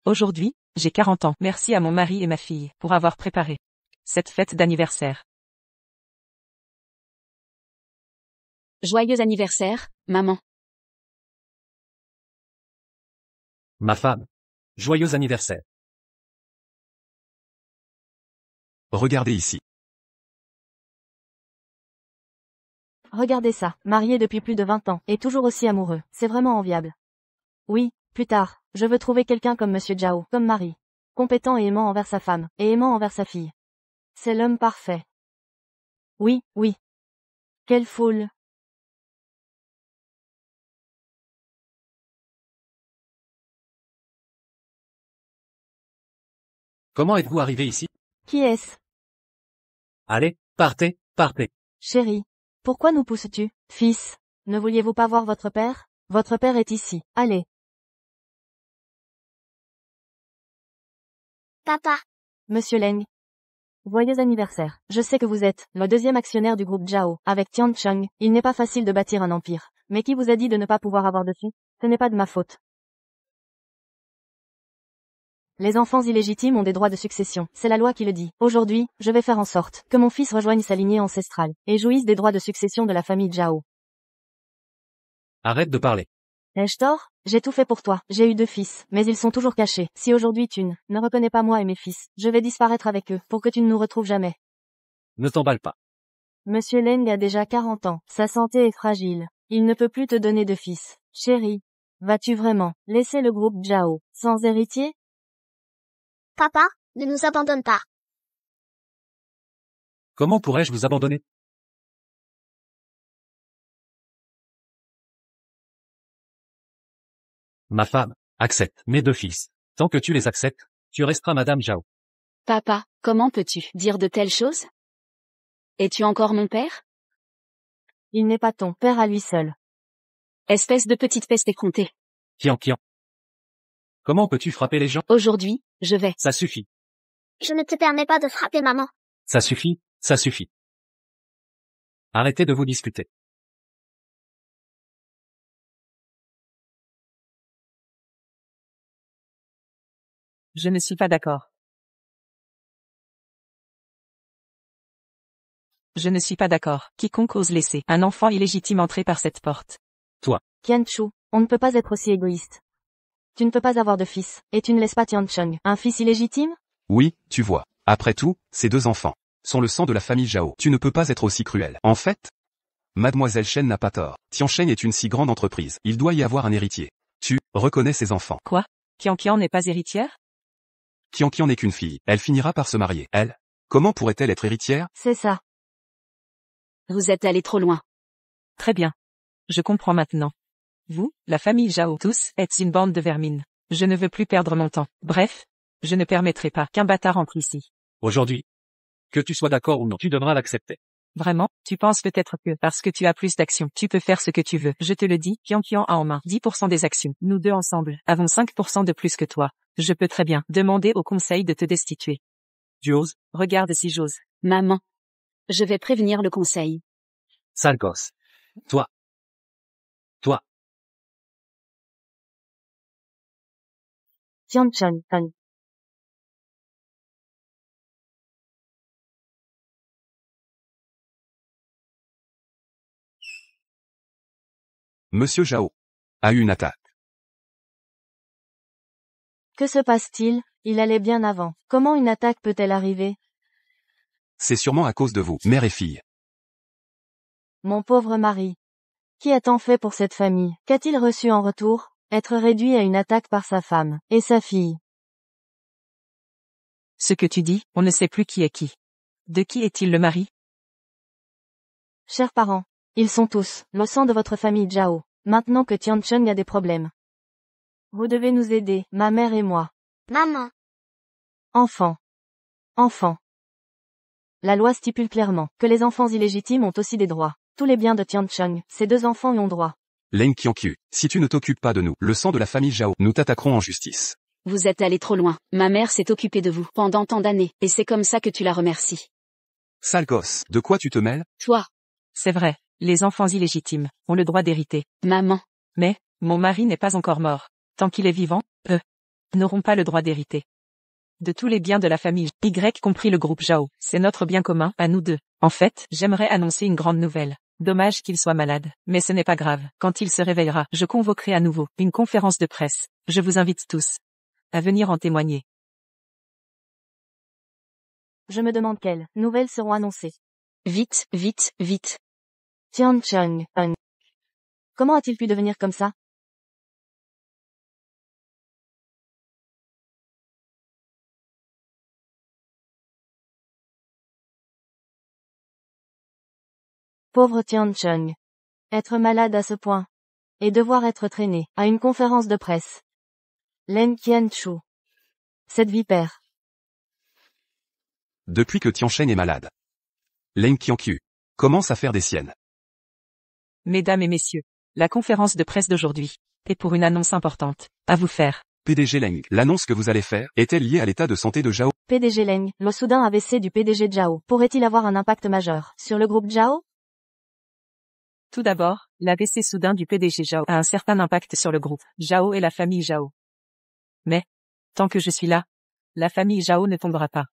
Aujourd'hui, j'ai 40 ans. Merci à mon mari et ma fille pour avoir préparé cette fête d'anniversaire. Joyeux anniversaire, maman. Ma femme. Joyeux anniversaire. Regardez ici. Regardez ça, marié depuis plus de 20 ans, et toujours aussi amoureux, c'est vraiment enviable. Oui, plus tard, je veux trouver quelqu'un comme Monsieur Zhao, comme mari. Compétent et aimant envers sa femme, et aimant envers sa fille. C'est l'homme parfait. Oui, oui. Quelle foule. Comment êtes-vous arrivé ici? Qui est-ce? Allez, partez, partez. Chérie. Pourquoi nous pousses-tu, fils? Ne vouliez-vous pas voir votre père? Votre père est ici, allez. Papa. Monsieur Leng. Joyeux anniversaire. Je sais que vous êtes le deuxième actionnaire du groupe Zhao, avec Tian Cheng. Il n'est pas facile de bâtir un empire. Mais qui vous a dit de ne pas pouvoir avoir dessus? Ce n'est pas de ma faute. Les enfants illégitimes ont des droits de succession, c'est la loi qui le dit. Aujourd'hui, je vais faire en sorte que mon fils rejoigne sa lignée ancestrale, et jouisse des droits de succession de la famille Zhao. Arrête de parler. Ai-je tort? J'ai tout fait pour toi, j'ai eu 2 fils, mais ils sont toujours cachés. Si aujourd'hui tu ne reconnais pas moi et mes fils, je vais disparaître avec eux, pour que tu ne nous retrouves jamais. Ne t'emballe pas. Monsieur Leng a déjà 40 ans, sa santé est fragile. Il ne peut plus te donner de fils. Chérie, vas-tu vraiment laisser le groupe Zhao sans héritier? Papa, ne nous abandonne pas. Comment pourrais-je vous abandonner? Ma femme, accepte mes 2 fils. Tant que tu les acceptes, tu resteras Madame Zhao. Papa, comment peux-tu dire de telles choses? Es-tu encore mon père? Il n'est pas ton père à lui seul. Espèce de petite peste effrontée. Kian. Comment peux-tu frapper les gens? Aujourd'hui, je vais. Ça suffit. Je ne te permets pas de frapper maman. Ça suffit, ça suffit. Arrêtez de vous disputer. Je ne suis pas d'accord. Je ne suis pas d'accord. Quiconque ose laisser un enfant illégitime entrer par cette porte. Qianchu, on ne peut pas être aussi égoïste. Tu ne peux pas avoir de fils, et tu ne laisses pas Tiancheng, un fils illégitime? Oui, tu vois. Après tout, ces 2 enfants sont le sang de la famille Zhao. Tu ne peux pas être aussi cruel. En fait, Mademoiselle Shen n'a pas tort. Tiancheng est une si grande entreprise. Il doit y avoir un héritier. Tu reconnais ses enfants. Quoi? Qian n'est pas héritière? Qian n'est qu'une fille. Elle finira par se marier. Elle? Comment pourrait-elle être héritière? C'est ça. Vous êtes allé trop loin. Très bien. Je comprends maintenant. Vous, la famille Zhao, tous, êtes une bande de vermine. Je ne veux plus perdre mon temps. Bref, je ne permettrai pas qu'un bâtard entre ici. Aujourd'hui. Que tu sois d'accord ou non, tu devras l'accepter. Vraiment, tu penses peut-être que, parce que tu as plus d'actions, tu peux faire ce que tu veux. Je te le dis, Qian a en main 10% des actions. Nous 2 ensemble avons 5% de plus que toi. Je peux très bien demander au conseil de te destituer. Tu oses? Regarde si j'ose. Maman. Je vais prévenir le conseil. Sale gosse. Toi. Tiancheng. Monsieur Zhao a eu une attaque. Que se passe-t-il? Il allait bien avant. Comment une attaque peut-elle arriver? C'est sûrement à cause de vous, mère et fille. Mon pauvre mari. Qui a tant fait pour cette famille? Qu'a-t-il reçu en retour? Être réduit à une attaque par sa femme et sa fille. Ce que tu dis, on ne sait plus qui est qui. De qui est-il le mari? Chers parents, ils sont tous le sang de votre famille Zhao. Maintenant que Tiancheng a des problèmes. Vous devez nous aider, ma mère et moi. Maman. Enfants. La loi stipule clairement que les enfants illégitimes ont aussi des droits. Tous les biens de Tiancheng, ces 2 enfants y ont droit. Leng Qianqiu, si tu ne t'occupes pas de nous, le sang de la famille Zhao, nous t'attaquerons en justice. Vous êtes allé trop loin. Ma mère s'est occupée de vous pendant tant d'années, et c'est comme ça que tu la remercies. Sale gosse, de quoi tu te mêles? Toi, C'est vrai, les enfants illégitimes ont le droit d'hériter. maman. Mais, mon mari n'est pas encore mort. Tant qu'il est vivant, n'auront pas le droit d'hériter de tous les biens de la famille Y compris le groupe Zhao. C'est notre bien commun, à nous deux. En fait, j'aimerais annoncer une grande nouvelle. Dommage qu'il soit malade, mais ce n'est pas grave. Quand il se réveillera, je convoquerai à nouveau une conférence de presse. Je vous invite tous à venir en témoigner. Je me demande quelles nouvelles seront annoncées. Vite, vite, vite. Tian Cheng. Comment a-t-il pu devenir comme ça? Pauvre Tian Cheng. Être malade à ce point. Et devoir être traîné à une conférence de presse. Lin Qianchu. Cette vipère. Depuis que Tiancheng est malade, Leng Qianqiu commence à faire des siennes. Mesdames et messieurs, la conférence de presse d'aujourd'hui est pour une annonce importante à vous faire. PDG Leng, l'annonce que vous allez faire est-elle liée à l'état de santé de Zhao? PDG Leng, le soudain AVC du PDG Zhao pourrait-il avoir un impact majeur sur le groupe Zhao? Tout d'abord, l'AVC soudain du PDG Zhao a un certain impact sur le groupe Zhao et la famille Zhao. Mais, tant que je suis là, la famille Zhao ne tombera pas.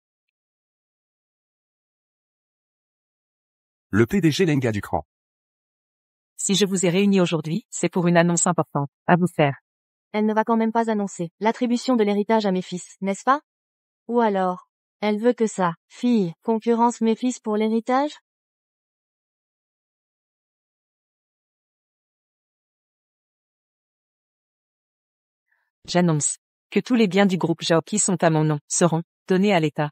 Le PDG Leng a du cran. Si je vous ai réunis aujourd'hui, c'est pour une annonce importante à vous faire. Elle ne va quand même pas annoncer l'attribution de l'héritage à mes fils, n'est-ce pas? Ou alors, elle veut que sa fille concurrence mes fils pour l'héritage? J'annonce que tous les biens du groupe Zhao qui sont à mon nom seront donnés à l'État.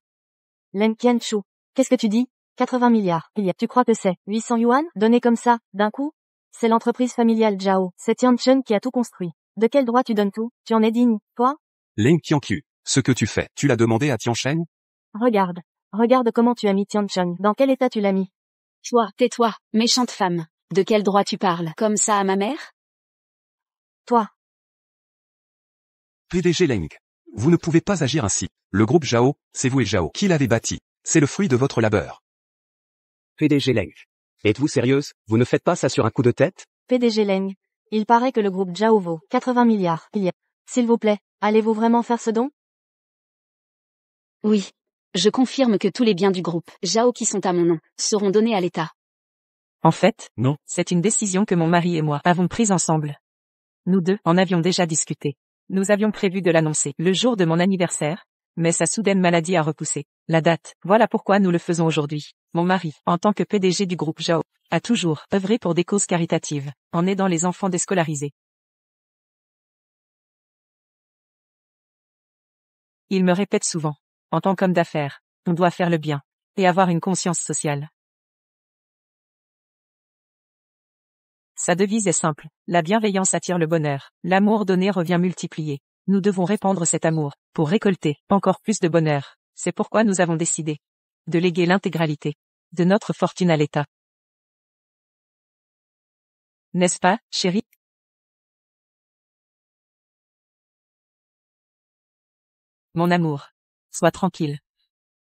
Leng Qianchu, qu'est-ce que tu dis? 80 milliards. Tu crois que c'est 800 yuan, donnés comme ça, d'un coup? C'est l'entreprise familiale Zhao, c'est Tian Cheng qui a tout construit. De quel droit tu donnes tout? Tu en es digne, toi? Leng Qianqiu, ce que tu fais, tu l'as demandé à Tiancheng? Regarde comment tu as mis Tian Cheng, dans quel état tu l'as mis? Toi, tais-toi, méchante femme. De quel droit tu parles? Comme ça à ma mère? Toi. PDG Leng, vous ne pouvez pas agir ainsi. Le groupe Zhao, c'est vous et Zhao qui l'avez bâti. C'est le fruit de votre labeur. PDG Leng. Êtes-vous sérieuse? Vous ne faites pas ça sur un coup de tête? PDG Leng. Il paraît que le groupe Zhao vaut 80 milliards. S'il vous plaît, allez-vous vraiment faire ce don? Oui. Je confirme que tous les biens du groupe Zhao qui sont à mon nom seront donnés à l'État. En fait, Non. c'est une décision que mon mari et moi avons prise ensemble. Nous deux en avions déjà discuté. Nous avions prévu de l'annoncer le jour de mon anniversaire, mais sa soudaine maladie a repoussé la date. Voilà pourquoi nous le faisons aujourd'hui. Mon mari, en tant que PDG du groupe Zhao, a toujours œuvré pour des causes caritatives, en aidant les enfants déscolarisés. Il me répète souvent, en tant qu'homme d'affaires, on doit faire le bien, et avoir une conscience sociale. Sa devise est simple, la bienveillance attire le bonheur, l'amour donné revient multiplié. Nous devons répandre cet amour, pour récolter encore plus de bonheur. C'est pourquoi nous avons décidé de léguer l'intégralité de notre fortune à l'État. N'est-ce pas, chérie? Mon amour, sois tranquille.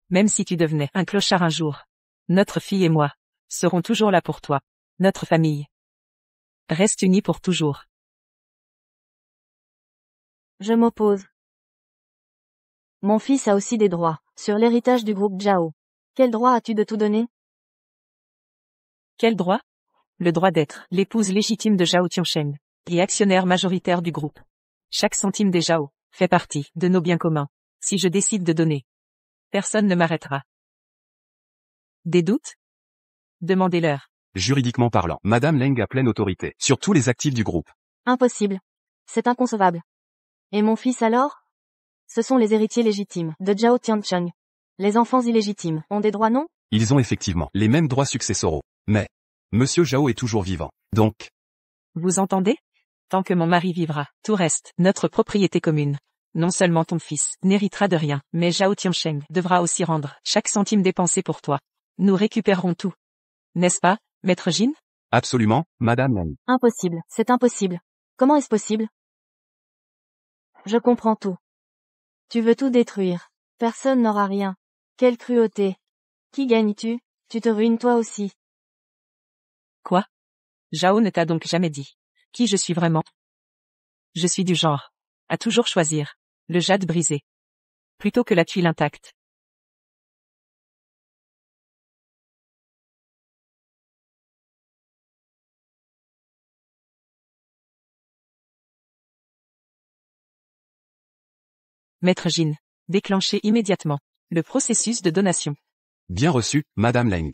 Même si tu devenais un clochard un jour, notre fille et moi serons toujours là pour toi, notre famille. Reste unis pour toujours. Je m'oppose. Mon fils a aussi des droits sur l'héritage du groupe Zhao. Quel droit as-tu de tout donner? Quel droit? Le droit d'être l'épouse légitime de Zhao Tiancheng, et actionnaire majoritaire du groupe. Chaque centime des Zhao fait partie de nos biens communs. Si je décide de donner, personne ne m'arrêtera. Des doutes? Demandez-leur. Juridiquement parlant, Madame Leng a pleine autorité sur tous les actifs du groupe. Impossible. C'est inconcevable. Et mon fils alors? Ce sont les héritiers légitimes de Zhao Tiancheng. Les enfants illégitimes ont des droits, non? Ils ont effectivement les mêmes droits successoraux. Mais, Monsieur Zhao est toujours vivant. Donc, Vous entendez? Tant que mon mari vivra, tout reste notre propriété commune. Non seulement ton fils n'héritera de rien, mais Zhao Tiancheng devra aussi rendre chaque centime dépensé pour toi. Nous récupérerons tout. N'est-ce pas, Maître Jin? absolument, Madame Leng. Impossible. C'est impossible. Comment est-ce possible? Je comprends tout. Tu veux tout détruire. Personne n'aura rien. Quelle cruauté. Qui gagnes-tu? Tu te ruines toi aussi. Quoi? Zhao ne t'a donc jamais dit qui je suis vraiment? Je suis du genre à toujours choisir le jade brisé. Plutôt que la tuile intacte. Maître Jin. Déclenchez immédiatement le processus de donation. Bien reçu, Madame Leng.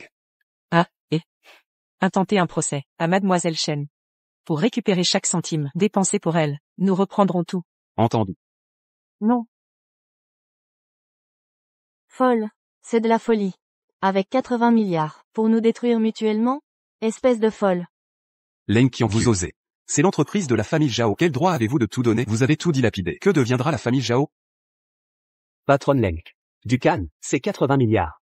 Intenter un procès à Mademoiselle Chen. Pour récupérer chaque centime dépensé pour elle, nous reprendrons tout. Entendu. Non. Folle. C'est de la folie. Avec 80 milliards, pour nous détruire mutuellement? Espèce de folle. Leng Qianqiu, vous osez. C'est l'entreprise de la famille Zhao. Quel droit avez-vous de tout donner? Vous avez tout dilapidé. Que deviendra la famille Zhao? Patronne Leng. Ducan, c'est 80 milliards.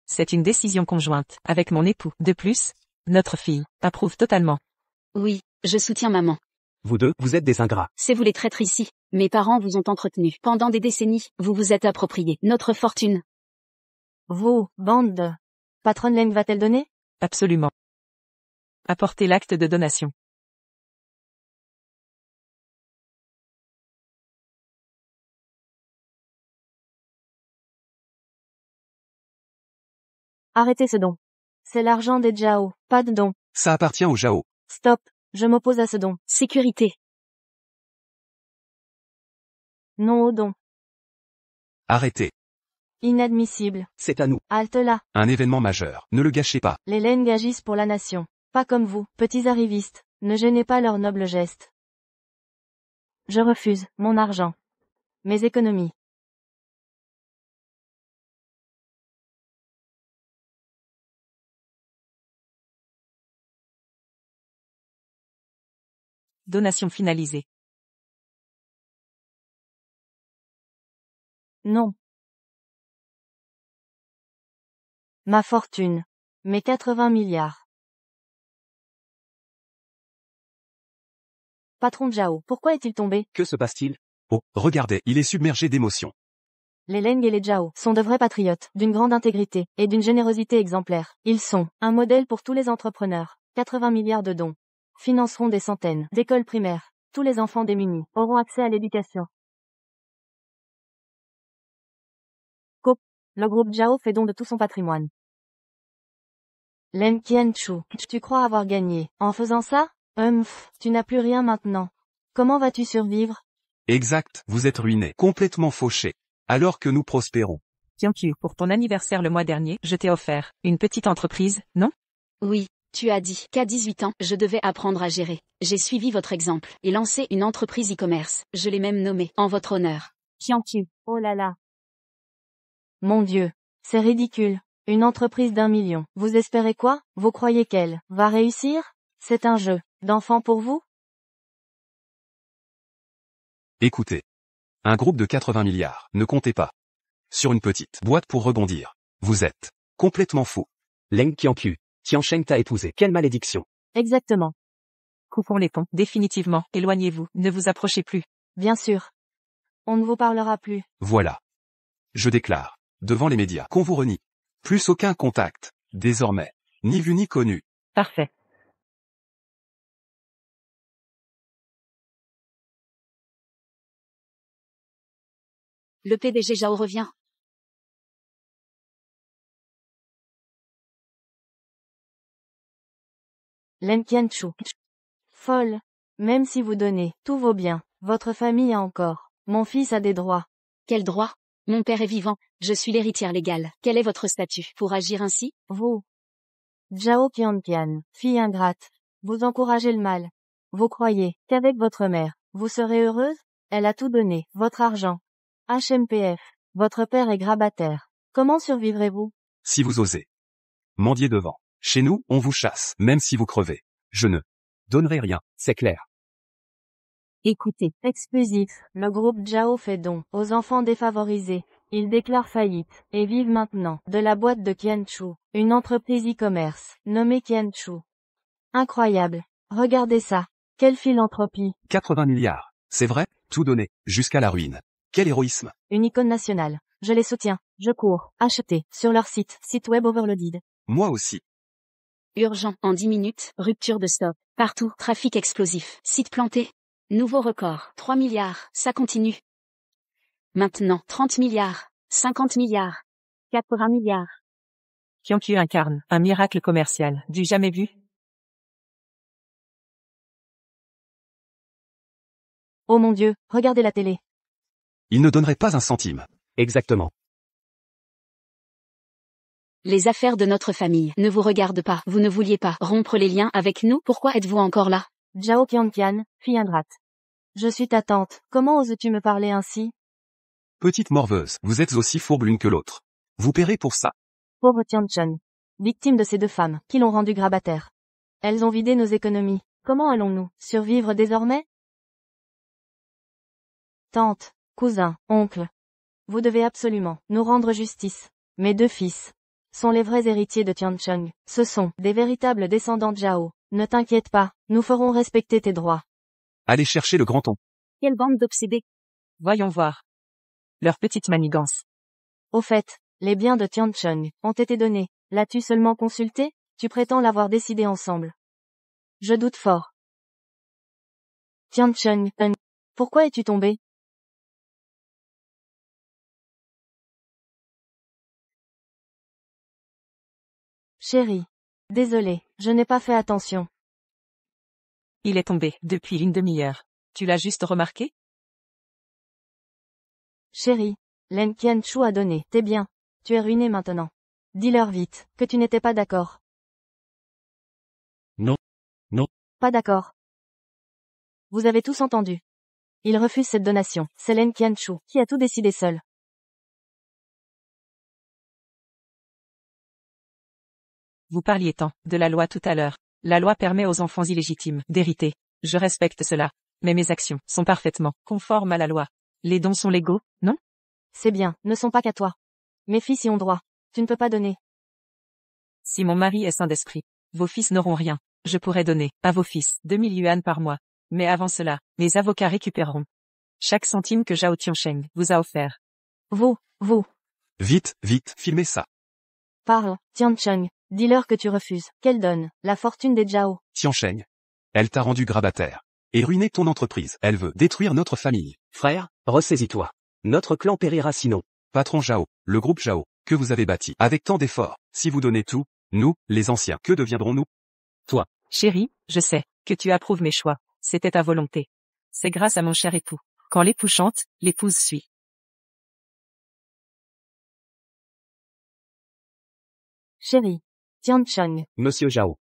C'est une décision conjointe avec mon époux. De plus, notre fille approuve totalement. Oui, je soutiens maman. Vous deux, vous êtes des ingrats. C'est vous les traîtres ici. Mes parents vous ont entretenu. Pendant des décennies, vous vous êtes approprié notre fortune. Vous, bande de... Patronne Leng va-t-elle donner? Absolument. Apportez l'acte de donation. Arrêtez ce don. C'est l'argent des Zhao, pas de don. Ça appartient aux Zhao. Stop, je m'oppose à ce don. Sécurité. Non au don. Arrêtez. Inadmissible. C'est à nous. Halte là. Un événement majeur. Ne le gâchez pas. Les Leng agissent pour la nation. Pas comme vous, petits arrivistes. Ne gênez pas leur noble geste. Je refuse, mon argent. Mes économies. Donation finalisée. Non. Ma fortune. Mes 80 milliards. Patron Zhao, pourquoi est-il tombé? Que se passe-t-il? Oh, regardez, il est submergé d'émotions. Les Leng et les Zhao sont de vrais patriotes, d'une grande intégrité, et d'une générosité exemplaire. Ils sont un modèle pour tous les entrepreneurs. 80 milliards de dons. Financeront des centaines d'écoles primaires. Tous les enfants démunis auront accès à l'éducation. Le groupe Zhao fait don de tout son patrimoine. Leng Qianqiu, tu crois avoir gagné. En faisant ça? Tu n'as plus rien maintenant. Comment vas-tu survivre? Exact, vous êtes ruiné, complètement fauché. Alors que nous prospérons. Qianqiu, pour ton anniversaire le mois dernier, je t'ai offert une petite entreprise, non? Oui, tu as dit qu'à 18 ans, je devais apprendre à gérer. J'ai suivi votre exemple et lancé une entreprise e-commerce. Je l'ai même nommée en votre honneur. Qianqiu, oh là là. Mon Dieu, c'est ridicule. Une entreprise d'1 million. Vous espérez quoi? Vous croyez qu'elle va réussir? C'est un jeu d'enfant pour vous? Écoutez. Un groupe de 80 milliards, ne comptez pas. Sur une petite boîte pour rebondir. Vous êtes complètement fou. Leng Qianqiu, Tiansheng t'a épousé. Quelle malédiction. Exactement. Coupons les ponts, définitivement, éloignez-vous, ne vous approchez plus. Bien sûr. On ne vous parlera plus. Voilà. Je déclare, devant les médias, qu'on vous renie. Plus aucun contact, désormais. Ni vu ni connu. Parfait. Le PDG Zhao revient. Leng Qianqiu. Folle. Même si vous donnez tous vos biens, votre famille a encore. Mon fils a des droits. Quel droit? Mon père est vivant, je suis l'héritière légale. Quel est votre statut pour agir ainsi? Vous. Zhao Qianqian, fille ingrate. Vous encouragez le mal. Vous croyez qu'avec votre mère, vous serez heureuse? Elle a tout donné, votre argent. HMPF. Votre père est grabataire. Comment survivrez-vous? Si vous osez. Mendier devant. Chez nous, on vous chasse, même si vous crevez. Je ne donnerai rien, c'est clair. Écoutez, exclusif, le groupe Zhao fait don aux enfants défavorisés. Ils déclarent faillite, et vivent maintenant de la boîte de Qianqiu, une entreprise e-commerce, nommée Qianqiu. Incroyable. Regardez ça. Quelle philanthropie. 80 milliards. C'est vrai, tout donné, jusqu'à la ruine. Quel héroïsme. Une icône nationale. Je les soutiens. Je cours. Acheter. Sur leur site web overloaded. Moi aussi. Urgent, en 10 minutes, rupture de stock. Partout, trafic explosif. Site planté. Nouveau record. 3 milliards, ça continue. Maintenant, 30 milliards, 50 milliards, 80 milliards. Qianqiu incarne un miracle commercial du jamais vu. Oh mon Dieu, regardez la télé. Il ne donnerait pas un centime. Exactement. Les affaires de notre famille ne vous regardent pas. Vous ne vouliez pas rompre les liens avec nous. Pourquoi êtes-vous encore là? Zhao Qianqian, fille ingrate. Je suis ta tante. Comment oses-tu me parler ainsi? Petite morveuse, vous êtes aussi fourbe l'une que l'autre. Vous paierez pour ça. Pauvre Tiancheng. Victime de ces deux femmes, qui l'ont rendu grabataire. Elles ont vidé nos économies. Comment allons-nous survivre désormais? Tante, cousin, oncle. Vous devez absolument nous rendre justice. Mes deux fils sont les vrais héritiers de Tiancheng. Ce sont des véritables descendants de Zhao. Ne t'inquiète pas, nous ferons respecter tes droits. Allez chercher le grand-oncle. Quelle bande d'obsédés. Voyons voir. Leur petite manigance. Au fait, les biens de Tiancheng ont été donnés. L'as-tu seulement consulté? Tu prétends l'avoir décidé ensemble. Je doute fort. Tiancheng, pourquoi es-tu tombé? Chérie. Désolé, je n'ai pas fait attention. Il est tombé depuis une demi-heure. Tu l'as juste remarqué? Chérie, Len Qianchu a donné tes biens. Tu es ruiné maintenant. Dis-leur vite que tu n'étais pas d'accord. Non. Non. Pas d'accord. Vous avez tous entendu. Il refuse cette donation. C'est Len Qianchu qui a tout décidé seul. Vous parliez tant de la loi tout à l'heure. La loi permet aux enfants illégitimes d'hériter. Je respecte cela. Mais mes actions sont parfaitement conformes à la loi. Les dons sont légaux, non? C'est bien, ne sont pas qu'à toi. Mes fils y ont droit. Tu ne peux pas donner. Si mon mari est sain d'esprit, vos fils n'auront rien. Je pourrais donner à vos fils 2000 yuan par mois. Mais avant cela, mes avocats récupéreront chaque centime que Zhao Tiancheng vous a offert. Vous. Vite, vite, filmez ça. Parle, Tiancheng. Dis-leur que tu refuses. Qu'elle donne la fortune des Zhao. Tiancheng. Elle t'a rendu grabataire. Et ruiné ton entreprise. Elle veut détruire notre famille. Frère, ressaisis-toi. Notre clan périra sinon. Patron Zhao, le groupe Zhao, que vous avez bâti avec tant d'efforts. Si vous donnez tout, nous, les anciens, que deviendrons-nous? Chérie, je sais que tu approuves mes choix. C'était ta volonté. C'est grâce à mon cher époux. Quand l'époux chante, l'épouse suit. Chérie. Tiancheng. Monsieur Zhao.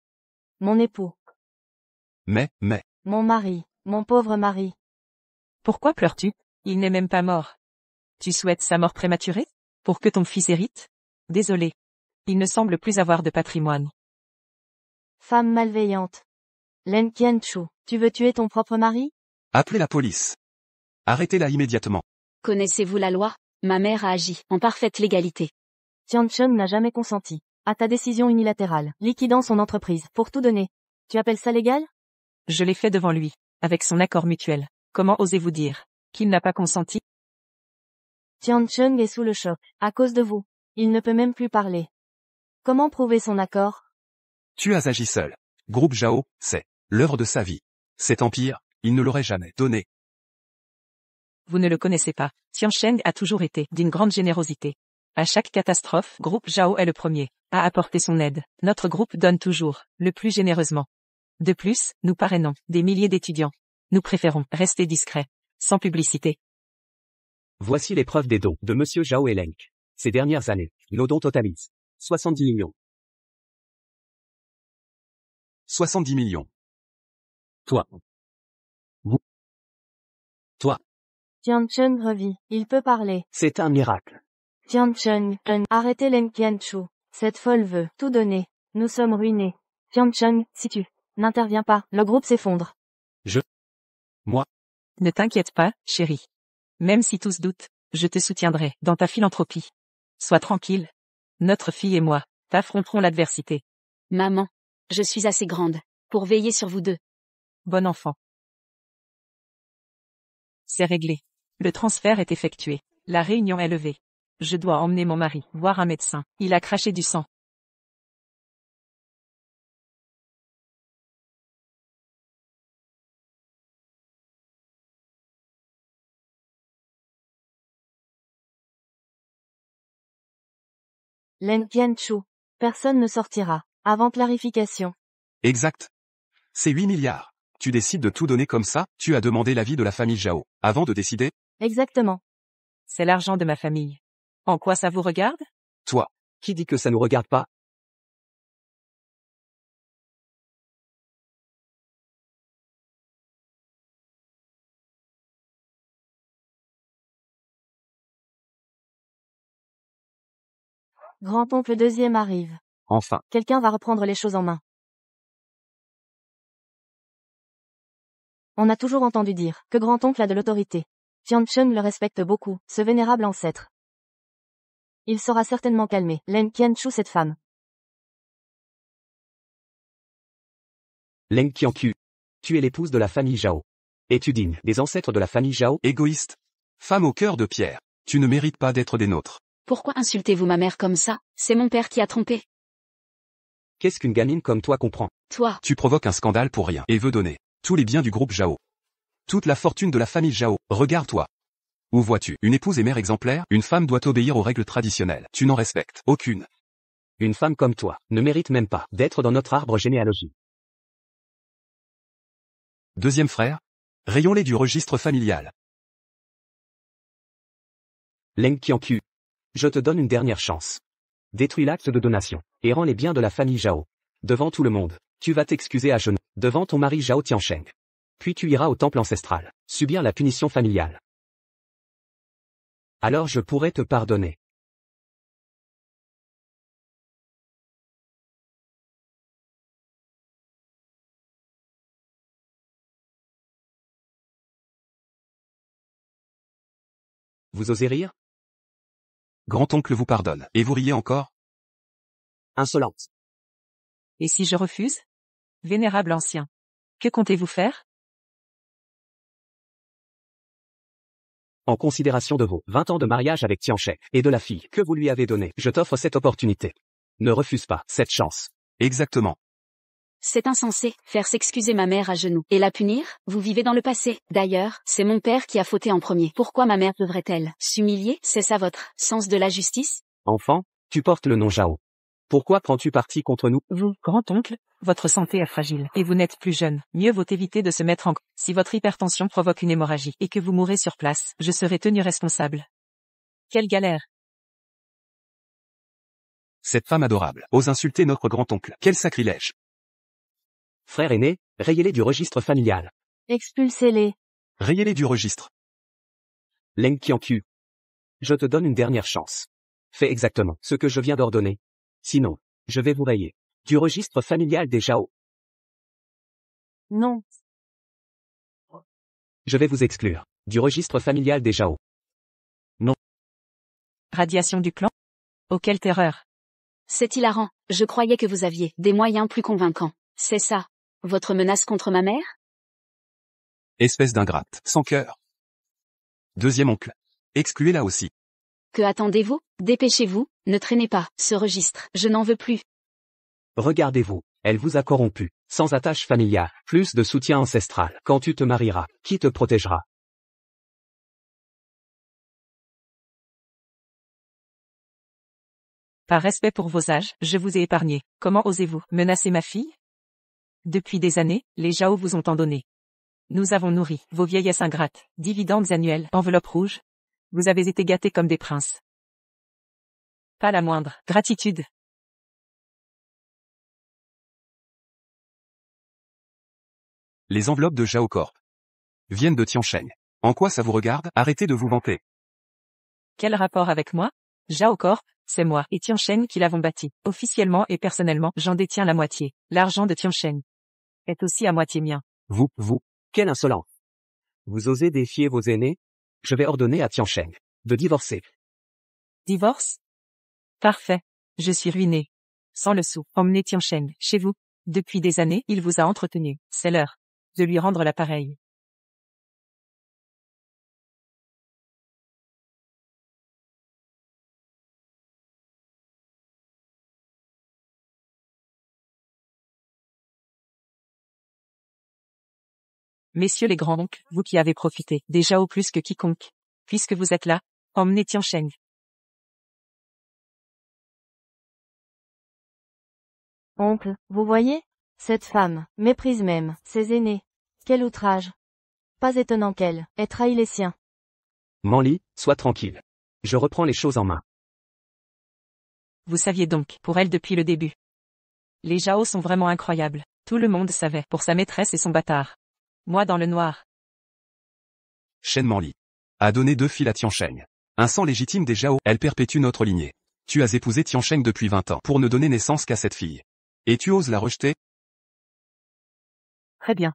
Mon époux. Mais, Mon mari. Mon pauvre mari. Pourquoi pleures-tu? Il n'est même pas mort. Tu souhaites sa mort prématurée? Pour que ton fils hérite? Désolé. Il ne semble plus avoir de patrimoine. Femme malveillante. Len Qianchu, tu veux tuer ton propre mari? appelez la police. Arrêtez-la immédiatement. Connaissez-vous la loi? Ma mère a agi en parfaite légalité. Tiancheng n'a jamais consenti à ta décision unilatérale, liquidant son entreprise pour tout donner. Tu appelles ça légal? Je l'ai fait devant lui, avec son accord mutuel. Comment osez-vous dire qu'il n'a pas consenti? Tiancheng est sous le choc, à cause de vous. Il ne peut même plus parler. Comment prouver son accord? Tu as agi seul. Groupe Zhao, c'est l'œuvre de sa vie. Cet empire, il ne l'aurait jamais donné. Vous ne le connaissez pas. Tiancheng a toujours été d'une grande générosité. À chaque catastrophe, groupe Zhao est le premier à apporter son aide. Notre groupe donne toujours, le plus généreusement. De plus, nous parrainons des milliers d'étudiants. Nous préférons rester discrets, sans publicité. Voici les preuves des dons de Monsieur Zhao et Lenk. Ces dernières années, nos dons totalisent 70 millions. 70 millions. Tiancheng revit. Il peut parler. C'est un miracle. Tiancheng, arrêtez Len Qianchu. Cette folle veut tout donner. Nous sommes ruinés. Tiancheng, si tu n'interviens pas, le groupe s'effondre. Ne t'inquiète pas, chérie. Même si tous doutent, je te soutiendrai dans ta philanthropie. Sois tranquille. Notre fille et moi t'affronterons l'adversité. Maman, je suis assez grande pour veiller sur vous deux. Bon enfant. C'est réglé. Le transfert est effectué. La réunion est levée. Je dois emmener mon mari voir un médecin. Il a craché du sang. Leng Qianchu. Personne ne sortira. Avant clarification. Exact. C'est 8 milliards. Tu décides de tout donner comme ça, tu as demandé l'avis de la famille Zhao. Avant de décider, Exactement. C'est l'argent de ma famille. En quoi ça vous regarde? toi, Qui dit que ça nous regarde pas? Grand-oncle deuxième arrive. enfin. Quelqu'un va reprendre les choses en main. On a toujours entendu dire que grand-oncle a de l'autorité. Tiancheng le respecte beaucoup, ce vénérable ancêtre. Il saura certainement calmer Leng Qianchu, cette femme. Leng Qianqiu. Tu es l'épouse de la famille Zhao. Es-tu digne des ancêtres de la famille Zhao? Égoïste. Femme au cœur de pierre. Tu ne mérites pas d'être des nôtres. Pourquoi insultez-vous ma mère comme ça? C'est mon père qui a trompé. Qu'est-ce qu'une gamine comme toi comprend? Toi, Tu provoques un scandale pour rien et veux donner tous les biens du groupe Zhao. Toute la fortune de la famille Zhao. Regarde-toi. Où vois-tu une épouse et mère exemplaire? Une femme doit obéir aux règles traditionnelles. Tu n'en respectes aucune. Une femme comme toi ne mérite même pas d'être dans notre arbre généalogique. Deuxième frère. Rayons-les du registre familial. Leng Qianqiu. Je te donne une dernière chance. Détruis l'acte de donation et rends les biens de la famille Zhao. Devant tout le monde, tu vas t'excuser à genoux, devant ton mari Zhao Tiancheng. Puis tu iras au temple ancestral, subir la punition familiale. Alors je pourrai te pardonner. Vous osez rire? Grand-oncle vous pardonne. Et vous riez encore? Insolente. Et si je refuse? Vénérable ancien. Que comptez-vous faire? En considération de vos 20 ans de mariage avec Tiancheng et de la fille que vous lui avez donnée, je t'offre cette opportunité. Ne refuse pas cette chance. Exactement. c'est insensé, faire s'excuser ma mère à genoux. Et la punir? Vous vivez dans le passé. D'ailleurs, c'est mon père qui a fauté en premier. Pourquoi ma mère devrait-elle s'humilier? C'est ça votre sens de la justice? Enfant, tu portes le nom Zhao. Pourquoi prends-tu parti contre nous? Vous, grand-oncle, votre santé est fragile, et vous n'êtes plus jeune. Mieux vaut éviter de se mettre en... Si votre hypertension provoque une hémorragie, et que vous mourrez sur place, je serai tenu responsable. Quelle galère! Cette femme adorable ose insulter notre grand-oncle. Quel sacrilège! Frère aîné, rayez-les du registre familial. Expulsez-les. Rayez-les du registre. Leng Qianqiu. Je te donne une dernière chance. Fais exactement ce que je viens d'ordonner. Sinon, je vais vous rayer du registre familial des Zhao. Non. Je vais vous exclure du registre familial des Zhao. Radiation du clan? Oh, quelle terreur! C'est hilarant. Je croyais que vous aviez des moyens plus convaincants. C'est ça, votre menace contre ma mère? Espèce d'ingrate, sans cœur. Deuxième oncle. Excluez-la aussi. Que attendez-vous? Dépêchez-vous, ne traînez pas ce registre. Je n'en veux plus. Regardez-vous, elle vous a corrompu, sans attache familiale, plus de soutien ancestral. Quand tu te marieras, qui te protégera? Par respect pour vos âges, je vous ai épargné. Comment osez-vous menacer ma fille? Depuis des années, les Zhao vous ont en donné. Nous avons nourri vos vieillesses ingrates, dividendes annuels, enveloppes rouges. Vous avez été gâtés comme des princes. Pas la moindre gratitude. Les enveloppes de Zhao Corp viennent de Tiancheng. En quoi ça vous regarde? Arrêtez de vous vanter. Quel rapport avec moi? Zhao Corp, c'est moi et Tiancheng qui l'avons bâti. Officiellement et personnellement, j'en détiens la moitié. L'argent de Tiancheng est aussi à moitié mien. Vous, quel insolent! Vous osez défier vos aînés? Je vais ordonner à Tiancheng de divorcer. Divorce? Parfait. Je suis ruiné. Sans le sou. Emmenez Tiancheng chez vous. Depuis des années, il vous a entretenu. C'est l'heure de lui rendre l'appareil. Messieurs les grands-oncles, vous qui avez profité déjà au plus que quiconque. Puisque vous êtes là, emmenez Tiancheng. Oncle, vous voyez? Cette femme, méprise même, ses aînés. Quel outrage. Pas étonnant qu'elle ait trahi les siens. Manly, sois tranquille. Je reprends les choses en main. Vous saviez donc, pour elle depuis le début. Les Zhao sont vraiment incroyables. Tout le monde savait, pour sa maîtresse et son bâtard. Moi dans le noir. Shen Manli a donné 2 filles à Tiansheng. Un sang légitime des Zhao, elle perpétue notre lignée. Tu as épousé Tiansheng depuis 20 ans pour ne donner naissance qu'à cette fille. Et tu oses la rejeter? Très bien.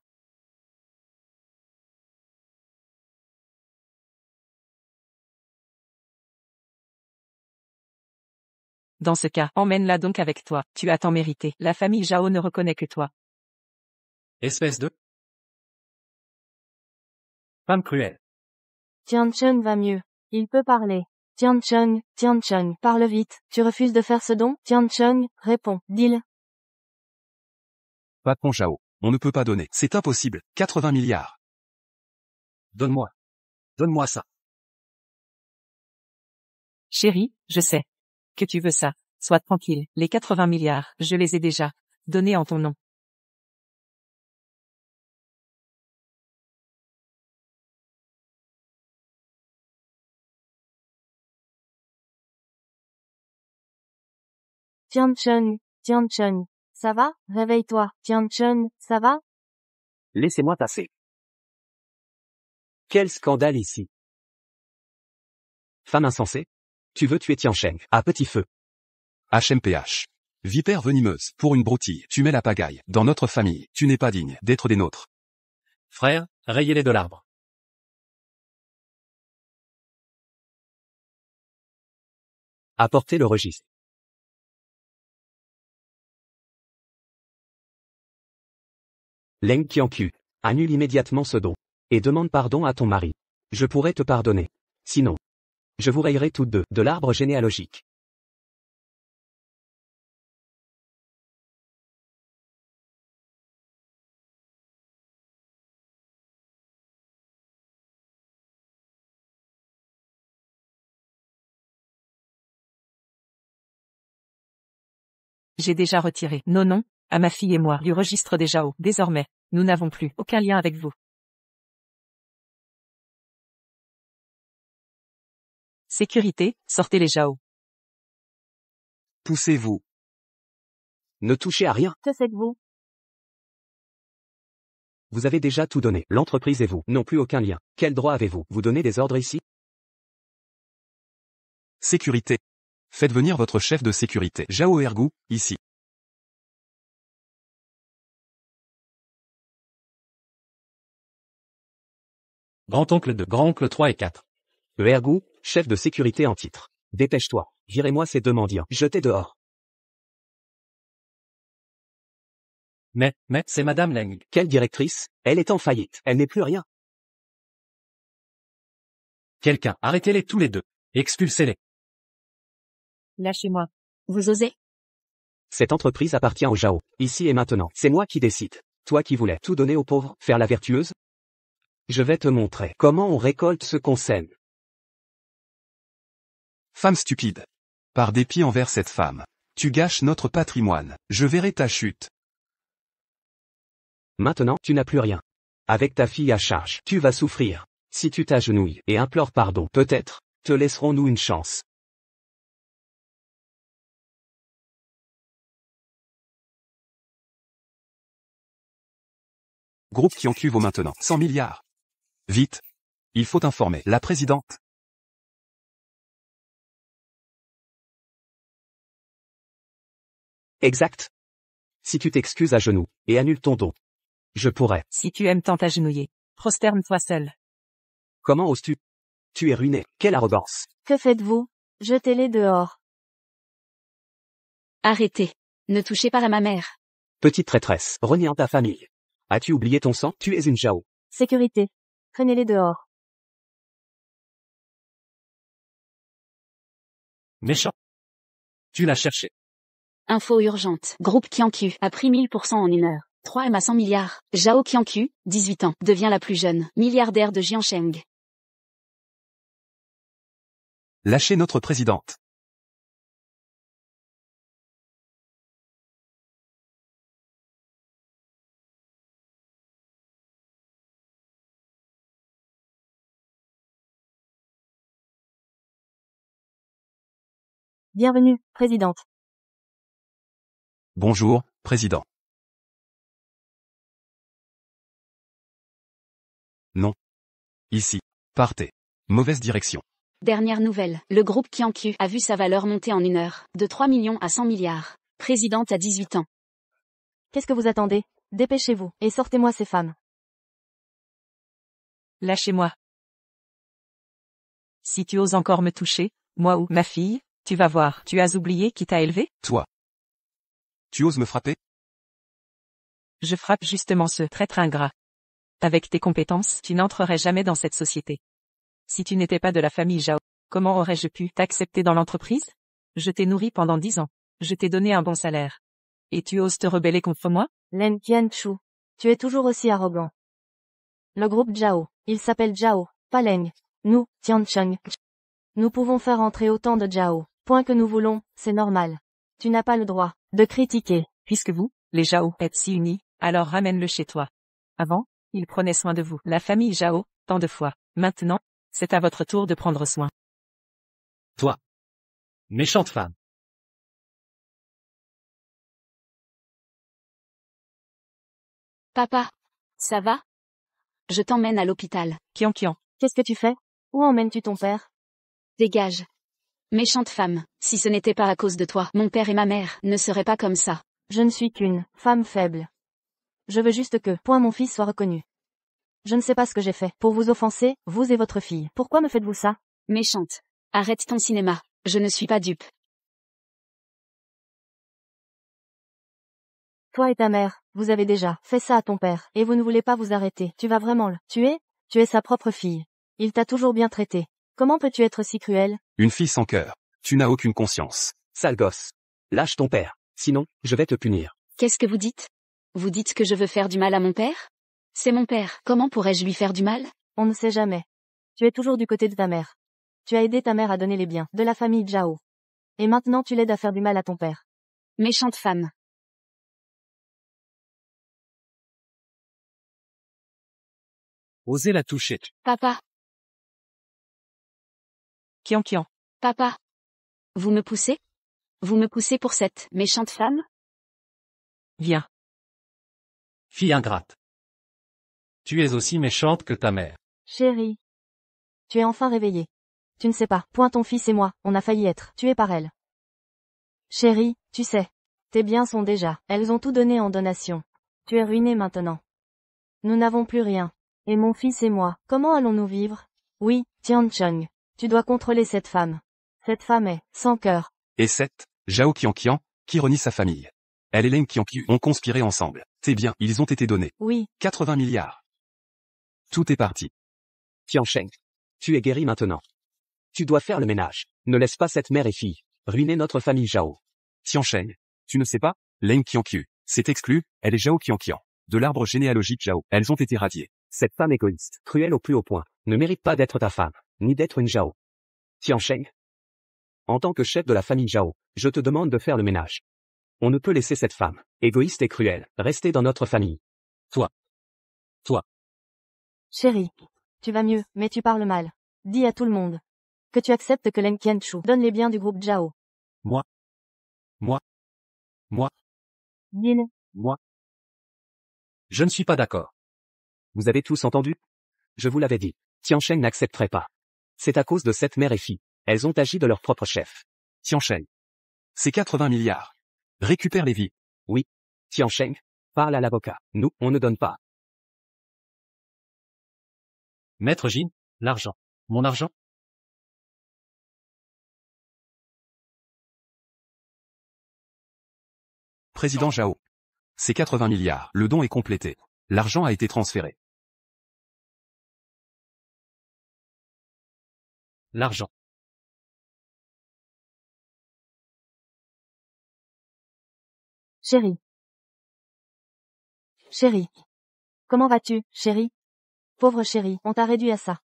Dans ce cas, emmène-la donc avec toi. Tu as tant mérité. La famille Zhao ne reconnaît que toi. Espèce de femme cruelle. Tiancheng va mieux. Il peut parler. Tiancheng, parle vite. Tu refuses de faire ce don? Tiancheng, réponds. Dis-le. Patron Zhao, on ne peut pas donner. C'est impossible. 80 milliards. Donne-moi. Donne-moi ça. Chérie, je sais que tu veux ça. Sois tranquille. Les 80 milliards, je les ai déjà donnés en ton nom. Tiancheng, ça va? Réveille-toi. Tiancheng, ça va? Laissez-moi passer. Quel scandale ici. Femme insensée? Tu veux tuer Tiansheng, à petit feu. HMPH. Vipère venimeuse, pour une broutille, tu mets la pagaille. Dans notre famille, tu n'es pas digne d'être des nôtres. Frère, rayez-les de l'arbre. Apportez le registre. Leng Qianqiu, annule immédiatement ce don. Et demande pardon à ton mari. Je pourrais te pardonner. Sinon, je vous rayerai toutes deux de l'arbre généalogique. J'ai déjà retiré nos noms, à ma fille et moi, du registre des Zhao. Désormais, nous n'avons plus aucun lien avec vous. Sécurité, sortez les Zhao. Poussez-vous. Ne touchez à rien. Que faites-vous? Vous avez déjà tout donné. L'entreprise et vous n'ont plus aucun lien. Quel droit avez-vous? Vous donnez des ordres ici? Sécurité. Faites venir votre chef de sécurité, Zhao Ergu, ici. Grand-oncle 2, grand-oncle 3 et 4. Ergu, chef de sécurité en titre. Dépêche-toi. Virez-moi ces deux mendiants. Jetez dehors. Mais, c'est Madame Leng. Quelle directrice? Elle est en faillite. Elle n'est plus rien. Quelqu'un, arrêtez-les tous les deux. Expulsez-les. Lâchez-moi. Vous osez? Cette entreprise appartient au Zhao. Ici et maintenant. C'est moi qui décide. Toi qui voulais tout donner aux pauvres, faire la vertueuse? Je vais te montrer comment on récolte ce qu'on sème. Femme stupide. Par dépit envers cette femme, tu gâches notre patrimoine. Je verrai ta chute. Maintenant, tu n'as plus rien. Avec ta fille à charge, tu vas souffrir. Si tu t'agenouilles et implores pardon, peut-être, te laisserons-nous une chance. Groupe Qianqiu vaut maintenant 100 milliards. Vite. Il faut informer la présidente. Exact. Si tu t'excuses à genoux, et annules ton don, je pourrais. Si tu aimes tant t'agenouiller, prosterne-toi seul. Comment oses-tu? Tu es ruiné. Quelle arrogance. Que faites-vous? Jetez-les dehors. Arrêtez. Ne touchez pas à ma mère. Petite traîtresse, renie en ta famille. As-tu oublié ton sang? Tu es une Zhao. Sécurité. Traînez-les dehors. Méchant. Tu l'as cherché. Info urgente. Groupe Qianqiu a pris 1000% en 1 heure. 3M à 100 milliards. Zhao Qianqiu, 18 ans, devient la plus jeune milliardaire de Jiansheng. Lâchez notre présidente. Bienvenue, présidente. Bonjour, président. Non. Ici. Partez. Mauvaise direction. Dernière nouvelle, le groupe Kiankyu a vu sa valeur monter en 1 heure, de 3 millions à 100 milliards. Présidente à 18 ans. Qu'est-ce que vous attendez? Dépêchez-vous, et sortez-moi ces femmes. Lâchez-moi. Si tu oses encore me toucher, moi ou ma fille, tu vas voir. Tu as oublié qui t'a élevé? Toi. Tu oses me frapper? Je frappe justement ce traître ingrat. Avec tes compétences, tu n'entrerais jamais dans cette société. Si tu n'étais pas de la famille Zhao, comment aurais-je pu t'accepter dans l'entreprise? Je t'ai nourri pendant 10 ans. Je t'ai donné un bon salaire. Et tu oses te rebeller contre moi? Lin Qianchu. Tu es toujours aussi arrogant. Le groupe Zhao, il s'appelle Zhao, pas Leng. Nous, Tiancheng. Nous pouvons faire entrer autant de Zhao. Point que nous voulons, c'est normal. Tu n'as pas le droit de critiquer. Puisque vous, les Zhao, êtes si unis, alors ramène-le chez toi. Avant, il prenait soin de vous. La famille Zhao, tant de fois. Maintenant, c'est à votre tour de prendre soin. Toi. Méchante femme. Papa. Ça va? Je t'emmène à l'hôpital. Kian. Qu'est-ce que tu fais? Où emmènes-tu ton père? Dégage. Méchante femme, si ce n'était pas à cause de toi, mon père et ma mère ne seraient pas comme ça. Je ne suis qu'une femme faible. Je veux juste que, mon fils soit reconnu. Je ne sais pas ce que j'ai fait pour vous offenser, vous et votre fille. Pourquoi me faites-vous ça? Méchante. Arrête ton cinéma. Je ne suis pas dupe. Toi et ta mère, vous avez déjà fait ça à ton père, et vous ne voulez pas vous arrêter. Tu vas vraiment le tuer? Tu es sa propre fille. Il t'a toujours bien traité. Comment peux-tu être si cruel? Une fille sans cœur. Tu n'as aucune conscience. Sale gosse. Lâche ton père. Sinon, je vais te punir. Qu'est-ce que vous dites? Vous dites que je veux faire du mal à mon père? C'est mon père. Comment pourrais-je lui faire du mal? On ne sait jamais. Tu es toujours du côté de ta mère. Tu as aidé ta mère à donner les biens de la famille Zhao. Et maintenant tu l'aides à faire du mal à ton père. Méchante femme. Osez la toucher. Papa. Kian. Papa. Vous me poussez? Vous me poussez pour cette méchante femme? Viens. Fille ingrate. Tu es aussi méchante que ta mère. Chérie. Tu es enfin réveillée. Tu ne sais pas, ton fils et moi, on a failli être tués par elle. Chérie, tu sais. Tes biens sont déjà, elles ont tout donné en donation. Tu es ruinée maintenant. Nous n'avons plus rien. Et mon fils et moi, comment allons-nous vivre? Oui, Tiancheng. Tu dois contrôler cette femme. Cette femme est, sans cœur. Et 7. Zhao Qianqian, qui renie sa famille. Elle et Leng Qianqiu ont conspiré ensemble. Tes biens, ils ont été donnés. Oui. 80 milliards. Tout est parti. Tiancheng. Tu es guéri maintenant. Tu dois faire le ménage. Ne laisse pas cette mère et fille ruiner notre famille Zhao. Tiancheng. Tu ne sais pas? Leng Qianqiu. C'est exclu, elle est Zhao Qianqian. De l'arbre généalogique Zhao. Elles ont été radiées. Cette femme égoïste, cruelle au plus haut point, ne mérite pas d'être ta femme, ni d'être une Zhao. Tiancheng. En tant que chef de la famille Zhao, je te demande de faire le ménage. On ne peut laisser cette femme, égoïste et cruelle, rester dans notre famille. Toi. Chérie. Tu vas mieux, mais tu parles mal. Dis à tout le monde que tu acceptes que Leng Qianchu donne les biens du groupe Zhao. Moi. Dis-le. Moi. Je ne suis pas d'accord. Vous avez tous entendu? Je vous l'avais dit. Tiancheng n'accepterait pas. C'est à cause de cette mère et fille. Elles ont agi de leur propre chef. Tiancheng. C'est 80 milliards. Récupère les vies. Oui. Tiancheng. Parle à l'avocat. Nous, on ne donne pas. Maître Jin, l'argent. Mon argent? Président Zhao. C'est 80 milliards. Le don est complété. L'argent a été transféré. L'argent. Chérie. Chérie. Comment vas-tu, chérie? Pauvre chérie, on t'a réduit à ça.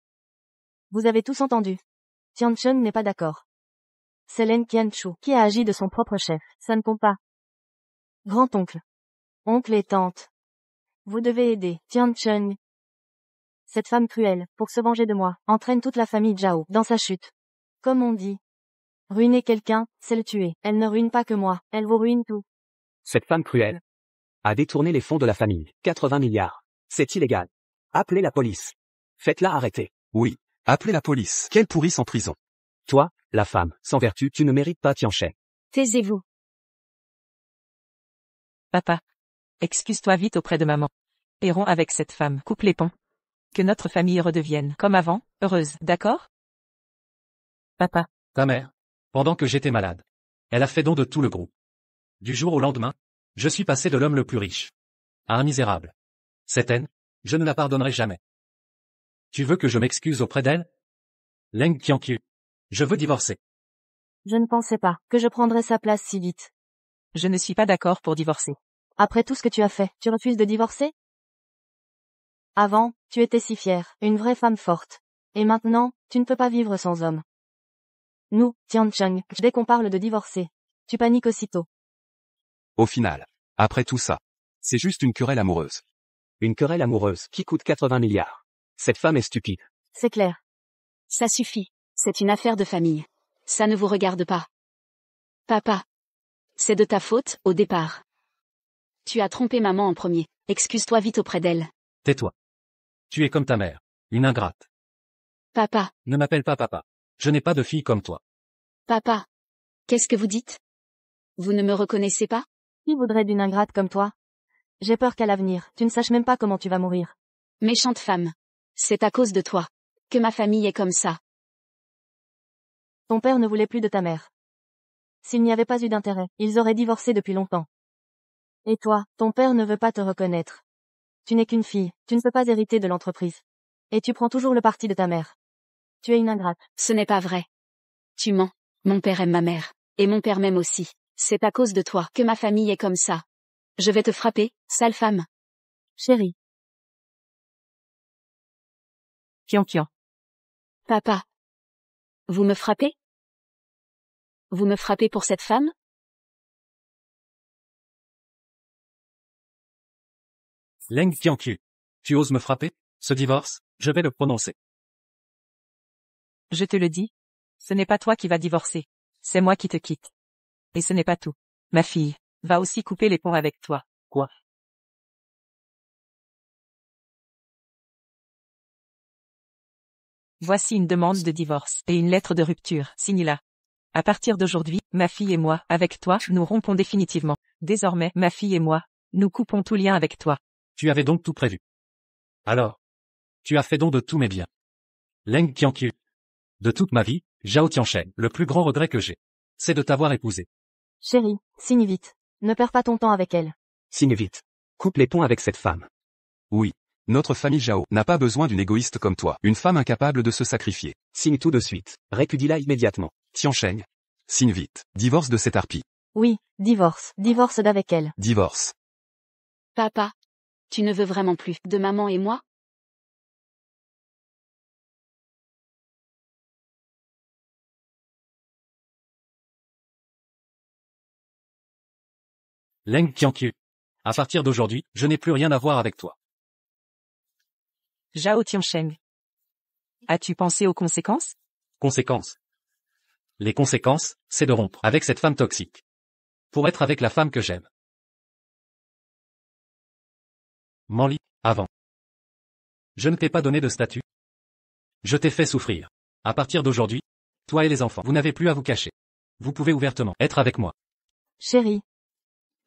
Vous avez tous entendu. Tiancheng n'est pas d'accord. C'est Leng Qianchu qui a agi de son propre chef. Ça ne compte pas. Grand-oncle. Oncle et tante. Vous devez aider Tiancheng. Cette femme cruelle, pour se venger de moi, entraîne toute la famille Zhao dans sa chute. Comme on dit. Ruiner quelqu'un, c'est le tuer. Elle ne ruine pas que moi, elle vous ruine tout. Cette femme cruelle a détourné les fonds de la famille. 80 milliards. C'est illégal. Appelez la police. Faites-la arrêter. Oui. Appelez la police. Quelle pourrisse en prison. Toi, la femme, sans vertu, tu ne mérites pas Tiancheng. Taisez-vous. Papa. Excuse-toi vite auprès de maman. Et romps avec cette femme. Coupe les ponts. Que notre famille redevienne, comme avant, heureuse, d'accord? Papa. Ta mère, pendant que j'étais malade, elle a fait don de tout le groupe. Du jour au lendemain, je suis passé de l'homme le plus riche à un misérable. Cette haine, je ne la pardonnerai jamais. Tu veux que je m'excuse auprès d'elle? Leng Qianqiu. Je veux divorcer. Je ne pensais pas que je prendrais sa place si vite. Je ne suis pas d'accord pour divorcer. Après tout ce que tu as fait, tu refuses de divorcer? Avant, tu étais si fière, une vraie femme forte. Et maintenant, tu ne peux pas vivre sans homme. Nous, Tiancheng, dès qu'on parle de divorcer, tu paniques aussitôt. Au final, après tout ça, c'est juste une querelle amoureuse. Une querelle amoureuse qui coûte 80 milliards. Cette femme est stupide. C'est clair. Ça suffit. C'est une affaire de famille. Ça ne vous regarde pas. Papa. C'est de ta faute, au départ. Tu as trompé maman en premier. Excuse-toi vite auprès d'elle. Tais-toi. Tu es comme ta mère, une ingrate. Papa. Ne m'appelle pas papa. Je n'ai pas de fille comme toi. Papa. Qu'est-ce que vous dites? Vous ne me reconnaissez pas? Qui voudrait d'une ingrate comme toi? J'ai peur qu'à l'avenir, tu ne saches même pas comment tu vas mourir. Méchante femme. C'est à cause de toi que ma famille est comme ça. Ton père ne voulait plus de ta mère. S'il n'y avait pas eu d'intérêt, ils auraient divorcé depuis longtemps. Et toi, ton père ne veut pas te reconnaître. Tu n'es qu'une fille, tu ne peux pas hériter de l'entreprise. Et tu prends toujours le parti de ta mère. Tu es une ingrate. Ce n'est pas vrai. Tu mens. Mon père aime ma mère. Et mon père m'aime aussi. C'est à cause de toi que ma famille est comme ça. Je vais te frapper, sale femme. Chérie. Qianqian. Papa. Vous me frappez? Vous me frappez pour cette femme? Leng Qianqiu. Tu oses me frapper? Ce divorce, je vais le prononcer. Je te le dis. Ce n'est pas toi qui vas divorcer. C'est moi qui te quitte. Et ce n'est pas tout. Ma fille va aussi couper les ponts avec toi. Quoi? Voici une demande de divorce et une lettre de rupture. Signe-la. À partir d'aujourd'hui, ma fille et moi, avec toi, nous rompons définitivement. Désormais, ma fille et moi, nous coupons tout lien avec toi. Tu avais donc tout prévu. Alors, tu as fait don de tous mes biens. Leng Qianqiu. De toute ma vie, Zhao Tiancheng, le plus grand regret que j'ai, c'est de t'avoir épousé. Chérie, signe vite. Ne perds pas ton temps avec elle. Signe vite. Coupe les ponts avec cette femme. Oui. Notre famille Zhao n'a pas besoin d'une égoïste comme toi, une femme incapable de se sacrifier. Signe tout de suite. Répudie-la immédiatement. Tiancheng. Signe vite. Divorce de cette harpie. Oui, divorce. Divorce d'avec elle. Divorce. Papa. Tu ne veux vraiment plus de maman et moi? Leng Qianqiu. À partir d'aujourd'hui, je n'ai plus rien à voir avec toi. Zhao Tiancheng. As-tu pensé aux conséquences? Conséquences. Les conséquences, c'est de rompre avec cette femme toxique. Pour être avec la femme que j'aime. Manli, avant. Je ne t'ai pas donné de statut. Je t'ai fait souffrir. À partir d'aujourd'hui, toi et les enfants, vous n'avez plus à vous cacher. Vous pouvez ouvertement être avec moi. Chérie.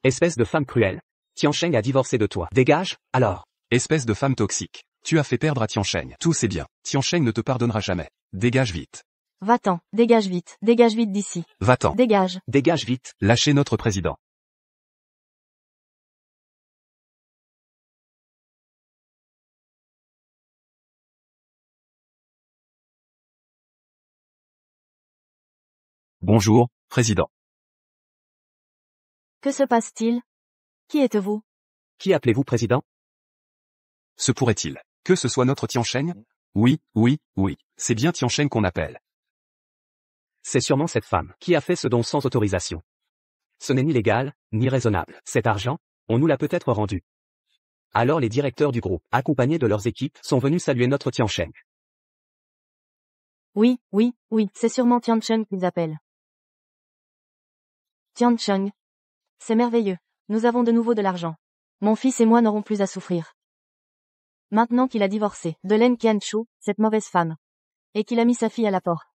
Espèce de femme cruelle. Tiancheng a divorcé de toi. Dégage, alors. Espèce de femme toxique. Tu as fait perdre à Tiancheng tous ses biens. Tiancheng ne te pardonnera jamais. Dégage vite. Va-t'en. Dégage vite. Dégage vite d'ici. Va-t'en. Dégage. Dégage vite. Lâchez notre président. Bonjour, président. Que se passe-t-il? Qui êtes-vous? Qui appelez-vous président? Se pourrait-il que ce soit notre Tiancheng? Oui, c'est bien Tiancheng qu'on appelle. C'est sûrement cette femme qui a fait ce don sans autorisation. Ce n'est ni légal, ni raisonnable. Cet argent, on nous l'a peut-être rendu. Alors les directeurs du groupe, accompagnés de leurs équipes, sont venus saluer notre Tiancheng. Oui, c'est sûrement Tiancheng qu'ils appellent. Tian Cheng. C'est merveilleux. Nous avons de nouveau de l'argent. Mon fils et moi n'aurons plus à souffrir. Maintenant qu'il a divorcé de Lin Qianchu, cette mauvaise femme, et qu'il a mis sa fille à la porte.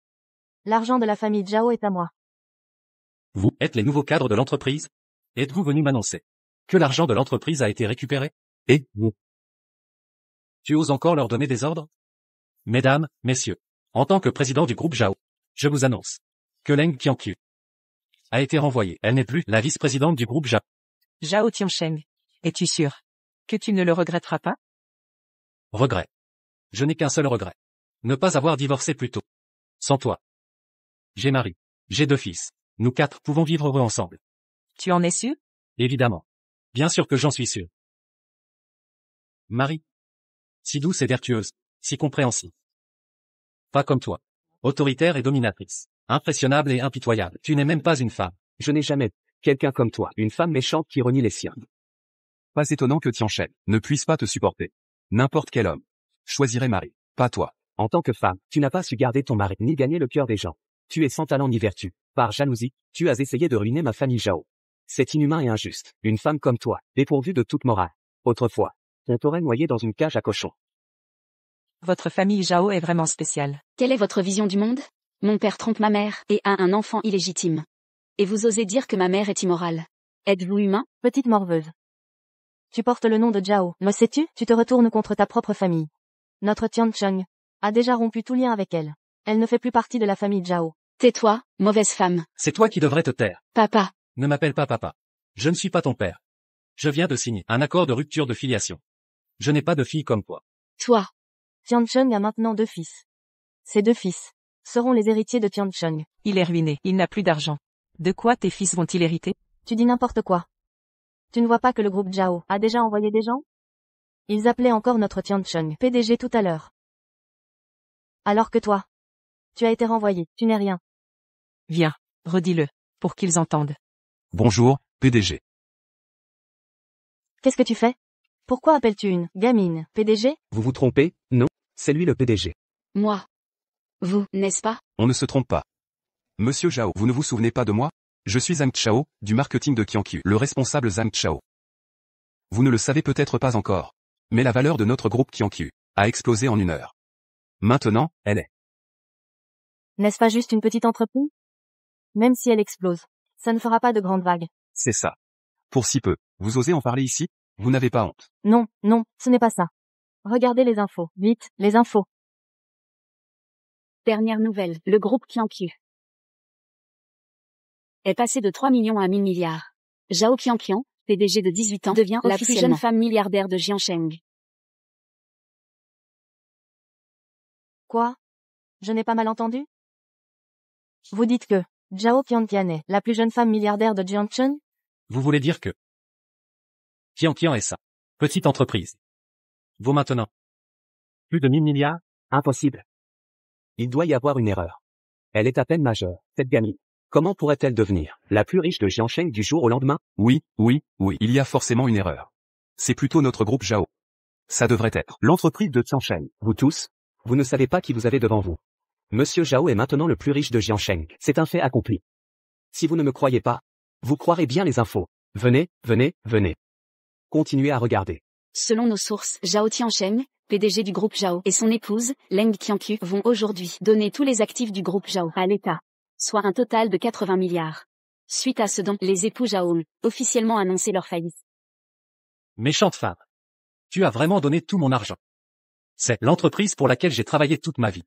L'argent de la famille Zhao est à moi. Vous êtes les nouveaux cadres de l'entreprise? Êtes-vous venu m'annoncer que l'argent de l'entreprise a été récupéré? Et vous? Tu oses encore leur donner des ordres? Mesdames, messieurs, en tant que président du groupe Zhao, je vous annonce que Leng Qianqiu a été renvoyée. Elle n'est plus la vice-présidente du groupe Zhao. Zhao Tiansheng. Es-tu sûr que tu ne le regretteras pas? Regret. Je n'ai qu'un seul regret. Ne pas avoir divorcé plus tôt. Sans toi. J'ai mari. J'ai 2 fils. Nous 4 pouvons vivre heureux ensemble. Tu en es sûr? Évidemment. Bien sûr que j'en suis sûr. Marie. Si douce et vertueuse, si compréhensive. Pas comme toi. Autoritaire et dominatrice. Impressionnable et impitoyable. Tu n'es même pas une femme. Je n'ai jamais quelqu'un comme toi, une femme méchante qui renie les siens. Pas étonnant que Tian Shen ne puisse pas te supporter. N'importe quel homme choisirait Marie, pas toi. En tant que femme, tu n'as pas su garder ton mari ni gagner le cœur des gens. Tu es sans talent ni vertu. Par jalousie, tu as essayé de ruiner ma famille Zhao. C'est inhumain et injuste. Une femme comme toi, dépourvue de toute morale. Autrefois, on t'aurait noyé dans une cage à cochons. Votre famille Zhao est vraiment spéciale. Quelle est votre vision du monde? Mon père trompe ma mère et a un enfant illégitime. Et vous osez dire que ma mère est immorale. Êtes-vous humain? Petite morveuse. Tu portes le nom de Zhao. Le sais-tu? Tu te retournes contre ta propre famille. Notre Tian Cheng a déjà rompu tout lien avec elle. Elle ne fait plus partie de la famille Zhao. Tais-toi, mauvaise femme. C'est toi qui devrais te taire. Papa. Ne m'appelle pas papa. Je ne suis pas ton père. Je viens de signer un accord de rupture de filiation. Je n'ai pas de fille comme toi. Toi. Tian Cheng a maintenant 2 fils. Ces 2 fils seront les héritiers de Tian Cheng. Il est ruiné. Il n'a plus d'argent. De quoi tes fils vont-ils hériter? Tu dis n'importe quoi. Tu ne vois pas que le groupe Zhao a déjà envoyé des gens? Ils appelaient encore notre Tian Cheng PDG tout à l'heure. Alors que toi, tu as été renvoyé, tu n'es rien. Viens, redis-le, pour qu'ils entendent. Bonjour, PDG. Qu'est-ce que tu fais? Pourquoi appelles-tu une gamine PDG? Vous vous trompez? Non, c'est lui le PDG. Moi. Vous, n'est-ce pas? On ne se trompe pas. Monsieur Zhao, vous ne vous souvenez pas de moi? Je suis Zhang Chao, du marketing de Qianqiu, le responsable Zhang Chao. Vous ne le savez peut-être pas encore. Mais la valeur de notre groupe Qianqiu a explosé en 1 heure. Maintenant, elle est. N'est-ce pas juste une petite entreprise? Même si elle explose, ça ne fera pas de grandes vagues. C'est ça. Pour si peu, vous osez en parler ici? Vous n'avez pas honte. Non, non, ce n'est pas ça. Regardez les infos. Vite, les infos. Dernière nouvelle, le groupe Qianqiu est passé de 3 millions à 1000 milliards. Zhao Qianqian, PDG de 18 ans, devient la plus jeune femme milliardaire de Jiansheng. Quoi? Je n'ai pas mal entendu? Vous dites que Zhao Qianqian est la plus jeune femme milliardaire de Jiansheng? Vous voulez dire que Qianqian est ça. Petite entreprise. Vaut maintenant plus de 1000 milliards? Impossible. Il doit y avoir une erreur. Elle est à peine majeure, cette gamine. Comment pourrait-elle devenir la plus riche de Jiansheng du jour au lendemain? Oui, il y a forcément une erreur. C'est plutôt notre groupe Zhao. Ça devrait être L'entreprise de Jiansheng. Vous tous, vous ne savez pas qui vous avez devant vous. Monsieur Zhao est maintenant le plus riche de Jiansheng. C'est un fait accompli. Si vous ne me croyez pas, vous croirez bien les infos. Venez, venez, venez. Continuez à regarder. Selon nos sources, Zhao Tiansheng, PDG du groupe Zhao, et son épouse, Leng Qianqiu, vont aujourd'hui donner tous les actifs du groupe Zhao à l'État, soit un total de 80 milliards. Suite à ce don, les époux Zhao ont officiellement annoncé leur faillite. Méchante femme. Tu as vraiment donné tout mon argent. C'est l'entreprise pour laquelle j'ai travaillé toute ma vie.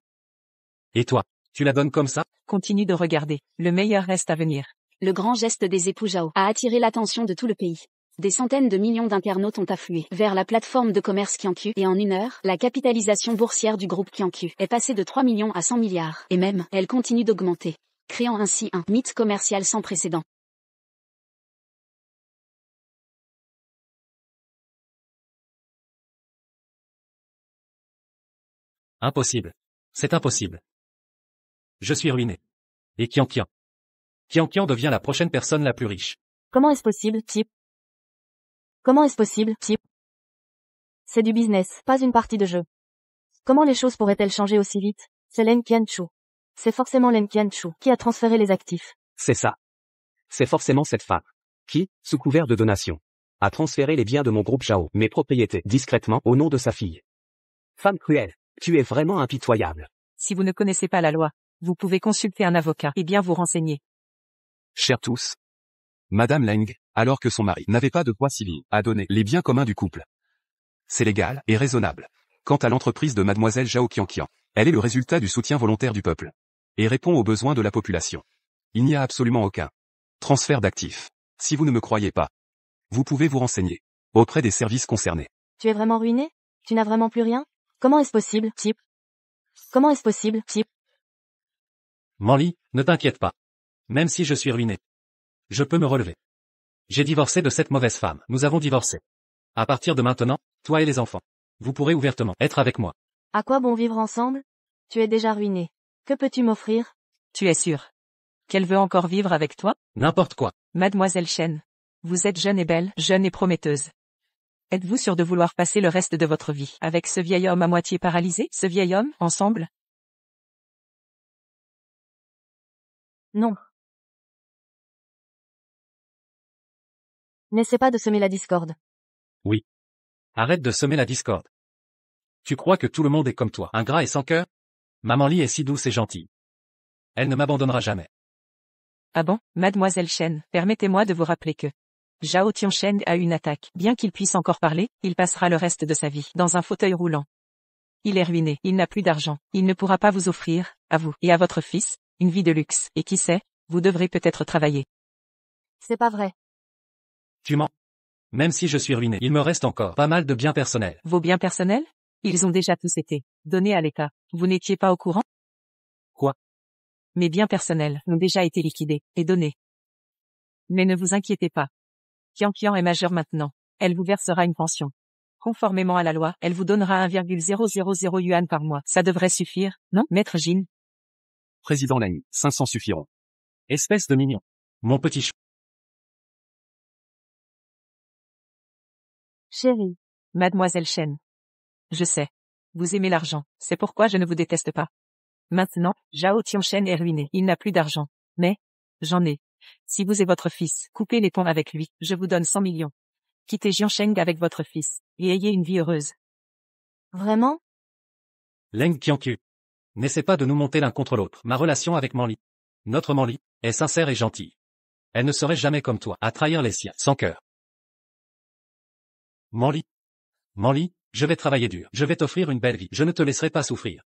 Et toi, tu la donnes comme ça? Continue de regarder. Le meilleur reste à venir. Le grand geste des époux Zhao a attiré l'attention de tout le pays. Des centaines de millions d'internautes ont afflué vers la plateforme de commerce Qianqiu et en 1 heure, la capitalisation boursière du groupe Qianqiu est passée de 3 millions à 100 milliards. Et même, elle continue d'augmenter, créant ainsi un mythe commercial sans précédent. Impossible. C'est impossible. Je suis ruiné. Et Qianqian devient la prochaine personne la plus riche. Comment est-ce possible, type? Comment est-ce possible, type? C'est du business, pas une partie de jeu. Comment les choses pourraient-elles changer aussi vite? C'est Leng Qianchu. C'est forcément Leng Qianchu qui a transféré les actifs. C'est ça. C'est forcément cette femme. Qui, sous couvert de donation, a transféré les biens de mon groupe Zhao, mes propriétés, discrètement, au nom de sa fille. Femme cruelle, tu es vraiment impitoyable. Si vous ne connaissez pas la loi, vous pouvez consulter un avocat et bien vous renseigner. Chers tous. Madame Leng, alors que son mari n'avait pas de droit civil, a donné les biens communs du couple. C'est légal et raisonnable. Quant à l'entreprise de mademoiselle Zhao Qianqian, elle est le résultat du soutien volontaire du peuple. Et répond aux besoins de la population. Il n'y a absolument aucun transfert d'actifs. Si vous ne me croyez pas, vous pouvez vous renseigner auprès des services concernés. Tu es vraiment ruiné? Tu n'as vraiment plus rien? Comment est-ce possible, type? Comment est-ce possible, type? Manly, ne t'inquiète pas. Même si je suis ruiné, je peux me relever. J'ai divorcé de cette mauvaise femme. Nous avons divorcé. À partir de maintenant, toi et les enfants, vous pourrez ouvertement être avec moi. À quoi bon vivre ensemble? Tu es déjà ruiné. Que peux-tu m'offrir? Tu es sûr qu'elle veut encore vivre avec toi? N'importe quoi. Mademoiselle Chen, vous êtes jeune et belle, jeune et prometteuse. Êtes-vous sûre de vouloir passer le reste de votre vie avec ce vieil homme à moitié paralysé, ce vieil homme, ensemble? Non. N'essaie pas de semer la discorde. Oui. Arrête de semer la discorde. Tu crois que tout le monde est comme toi, ingrat et sans cœur? Maman Li est si douce et gentille. Elle ne m'abandonnera jamais. Ah bon, Mademoiselle Chen, permettez-moi de vous rappeler que Zhao Tiansheng a eu une attaque. Bien qu'il puisse encore parler, il passera le reste de sa vie dans un fauteuil roulant. Il est ruiné, il n'a plus d'argent, il ne pourra pas vous offrir, à vous et à votre fils, une vie de luxe, et qui sait, vous devrez peut-être travailler. C'est pas vrai. Tu mens. Même si je suis ruiné, il me reste encore pas mal de biens personnels. Vos biens personnels? Ils ont déjà tous été donnés à l'État. Vous n'étiez pas au courant? Quoi? Mes biens personnels ont déjà été liquidés et donnés. Mais ne vous inquiétez pas. Qianqian est majeure maintenant. Elle vous versera une pension. Conformément à la loi, elle vous donnera 1,000 yuan par mois. Ça devrait suffire, non, Maître Jin? Président Leng, 500 suffiront. Espèce de mignon. Mon petit chou. Chérie. Mademoiselle Chen. Je sais. Vous aimez l'argent. C'est pourquoi je ne vous déteste pas. Maintenant, Zhao Tiansheng est ruiné. Il n'a plus d'argent. Mais, j'en ai. Si vous et votre fils, coupez les ponts avec lui, je vous donne 100 millions. Quittez Jiansheng avec votre fils, et ayez une vie heureuse. Vraiment? Leng Qianqiu. N'essaie pas de nous monter l'un contre l'autre. Ma relation avec Manly, notre Manly, est sincère et gentille. Elle ne serait jamais comme toi, à trahir les siens, sans cœur. Manly, je vais travailler dur. Je vais t'offrir une belle vie. Je ne te laisserai pas souffrir.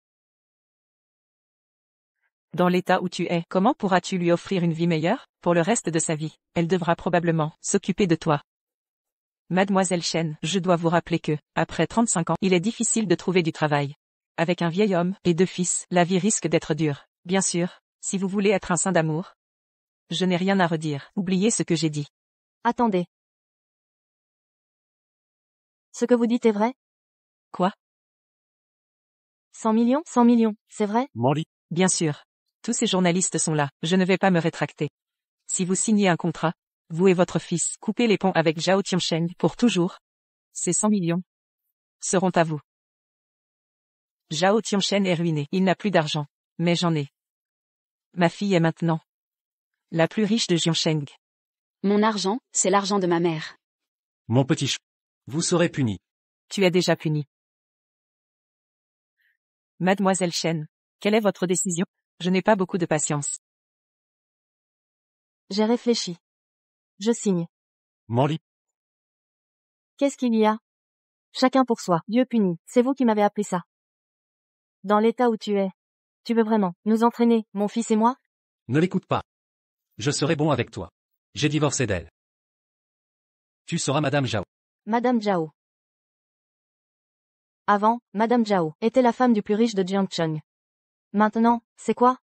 Dans l'état où tu es, comment pourras-tu lui offrir une vie meilleure? Pour le reste de sa vie, elle devra probablement s'occuper de toi. Mademoiselle Chen, je dois vous rappeler que, après 35 ans, il est difficile de trouver du travail. Avec un vieil homme et 2 fils, la vie risque d'être dure. Bien sûr, si vous voulez être un saint d'amour. Je n'ai rien à redire. Oubliez ce que j'ai dit. Attendez. Ce que vous dites est vrai? Quoi? 100 millions? 100 millions, c'est vrai? Manly. Bien sûr. Tous ces journalistes sont là. Je ne vais pas me rétracter. Si vous signez un contrat, vous et votre fils, coupez les ponts avec Zhao Tiansheng pour toujours. Ces 100 millions seront à vous. Zhao Tiansheng est ruiné. Il n'a plus d'argent. Mais j'en ai. Ma fille est maintenant la plus riche de Jiansheng. Mon argent, c'est l'argent de ma mère. Mon petit chou. Vous serez puni. Tu es déjà puni. Mademoiselle Chen, quelle est votre décision? Je n'ai pas beaucoup de patience. J'ai réfléchi. Je signe. Manly. Qu'est-ce qu'il y a? Chacun pour soi. Dieu puni. C'est vous qui m'avez appris ça. Dans l'état où tu es. Tu veux vraiment nous entraîner, mon fils et moi? Ne l'écoute pas. Je serai bon avec toi. J'ai divorcé d'elle. Tu seras Madame Zhao. Madame Zhao. Avant, Madame Zhao était la femme du plus riche de Jiangcheng. Maintenant, c'est quoi?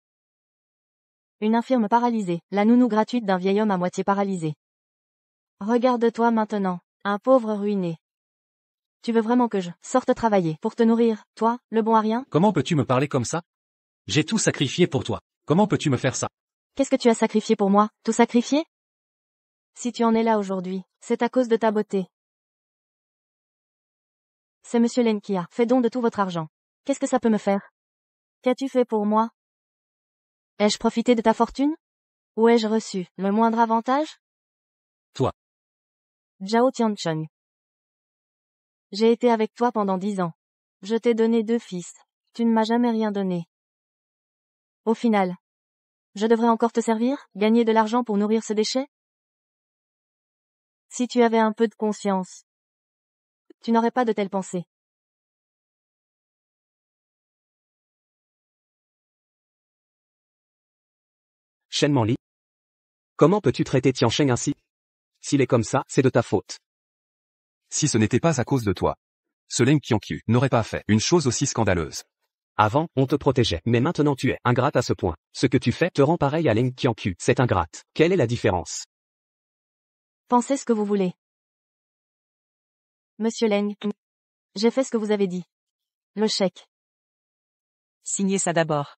Une infirme paralysée, la nounou gratuite d'un vieil homme à moitié paralysé. Regarde-toi maintenant, un pauvre ruiné. Tu veux vraiment que je sorte travailler pour te nourrir, toi, le bon à rien? Comment peux-tu me parler comme ça? J'ai tout sacrifié pour toi. Comment peux-tu me faire ça? Qu'est-ce que tu as sacrifié pour moi? Tout sacrifié? Si tu en es là aujourd'hui, c'est à cause de ta beauté. C'est Monsieur Len qui a fait don de tout votre argent. Qu'est-ce que ça peut me faire? Qu'as-tu fait pour moi? Ai-je profité de ta fortune? Où ai-je reçu le moindre avantage? Toi. Zhao Tiancheng. J'ai été avec toi pendant 10 ans. Je t'ai donné 2 fils. Tu ne m'as jamais rien donné. Au final, je devrais encore te servir, gagner de l'argent pour nourrir ce déchet? Si tu avais un peu de conscience, tu n'aurais pas de telles pensées. Shen Manli. Comment peux-tu traiter Tiancheng ainsi? S'il est comme ça, c'est de ta faute. Si ce n'était pas à cause de toi, ce Leng Qianqiu n'aurait pas fait une chose aussi scandaleuse. Avant, on te protégeait, mais maintenant tu es ingrate à ce point. Ce que tu fais te rend pareil à Leng Qianqiu, c'est ingrate. Quelle est la différence? Pensez ce que vous voulez. Monsieur Leng, j'ai fait ce que vous avez dit. Le chèque. Signez ça d'abord.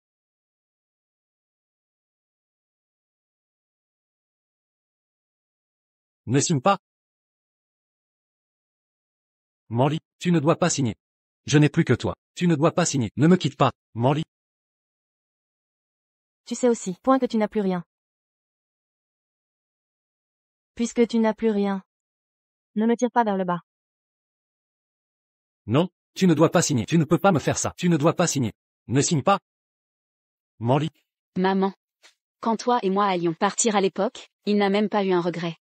Ne signe pas. Manli, tu ne dois pas signer. Je n'ai plus que toi. Tu ne dois pas signer. Ne me quitte pas, Manli. Tu sais aussi, point que tu n'as plus rien. Puisque tu n'as plus rien, ne me tire pas vers le bas. Non, tu ne dois pas signer. Tu ne peux pas me faire ça. Tu ne dois pas signer. Ne signe pas. Manli. Maman. Quand toi et moi allions partir à l'époque, il n'a même pas eu un regret.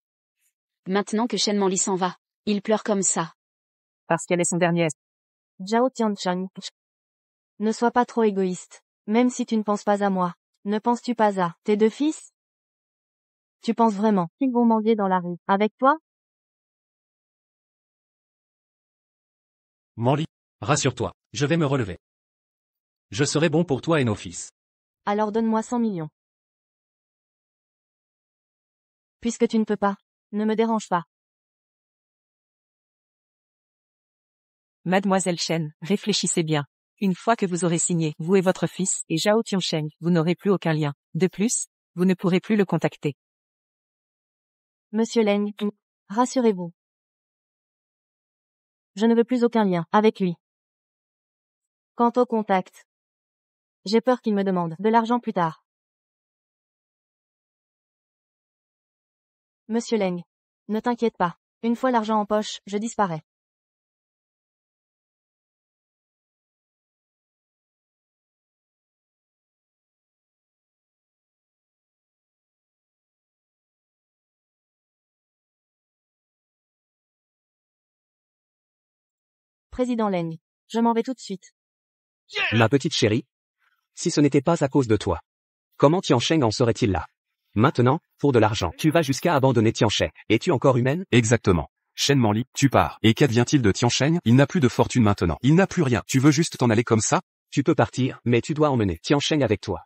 Maintenant que Shen Manli s'en va, il pleure comme ça. Parce qu'elle est son dernier. Zhao Tiancheng. Ne sois pas trop égoïste. Même si tu ne penses pas à moi, ne penses-tu pas à tes 2 fils? Tu penses vraiment qu'ils vont manger dans la rue avec toi? Manli, rassure-toi, je vais me relever. Je serai bon pour toi et nos fils. Alors donne-moi 100 millions. Puisque tu ne peux pas, ne me dérange pas. Mademoiselle Shen, réfléchissez bien. Une fois que vous aurez signé, vous et votre fils, et Zhao Tiancheng, vous n'aurez plus aucun lien. De plus, vous ne pourrez plus le contacter. Monsieur Leng, rassurez-vous. Je ne veux plus aucun lien avec lui. Quant au contact, j'ai peur qu'il me demande de l'argent plus tard. Monsieur Leng, ne t'inquiète pas. Une fois l'argent en poche, je disparais. Président Leng, je m'en vais tout de suite. Ma petite chérie. Si ce n'était pas à cause de toi, comment Tiancheng en serait-il là? Maintenant, pour de l'argent, tu vas jusqu'à abandonner Tiancheng. Es-tu encore humaine? Exactement. Shen Manli, tu pars. Et qu'advient-il de Tiancheng? Il n'a plus de fortune maintenant. Il n'a plus rien. Tu veux juste t'en aller comme ça? Tu peux partir, mais tu dois emmener Tiancheng avec toi.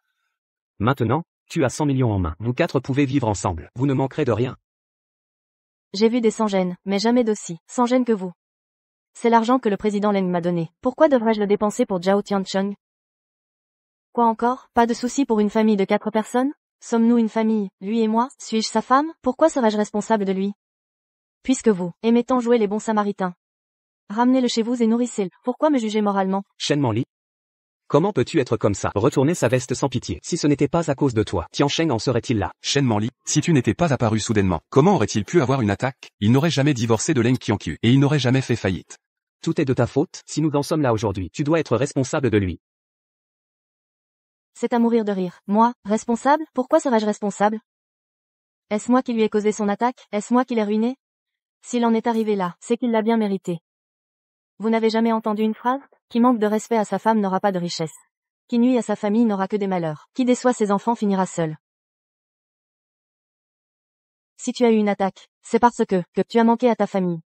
Maintenant, tu as 100 millions en main. Vous 4 pouvez vivre ensemble. Vous ne manquerez de rien. J'ai vu des sans-gêne, mais jamais d'aussi sans-gêne que vous. C'est l'argent que le président Leng m'a donné. Pourquoi devrais-je le dépenser pour Zhao Tiancheng? Quoi encore? Pas de souci pour une famille de 4 personnes? Sommes-nous une famille, lui et moi? Suis-je sa femme? Pourquoi serais-je responsable de lui? Puisque vous aimez tant jouer les bons samaritains. Ramenez-le chez vous et nourrissez-le. Pourquoi me juger moralement? Shen Manli. Comment peux-tu être comme ça? Retourner sa veste sans pitié. Si ce n'était pas à cause de toi, Tiancheng en serait-il là? Shen Manli, si tu n'étais pas apparu soudainement, comment aurait-il pu avoir une attaque? Il n'aurait jamais divorcé de Leng Qianqiu, et il n'aurait jamais fait faillite. Tout est de ta faute, si nous en sommes là aujourd'hui. Tu dois être responsable de lui. C'est à mourir de rire. Moi, responsable? Pourquoi serais-je responsable? Est-ce moi qui lui ai causé son attaque? Est-ce moi qui l'ai ruiné? S'il en est arrivé là, c'est qu'il l'a bien mérité. Vous n'avez jamais entendu une phrase? Qui manque de respect à sa femme n'aura pas de richesse. Qui nuit à sa famille n'aura que des malheurs. Qui déçoit ses enfants finira seul. Si tu as eu une attaque, c'est parce que tu as manqué à ta famille.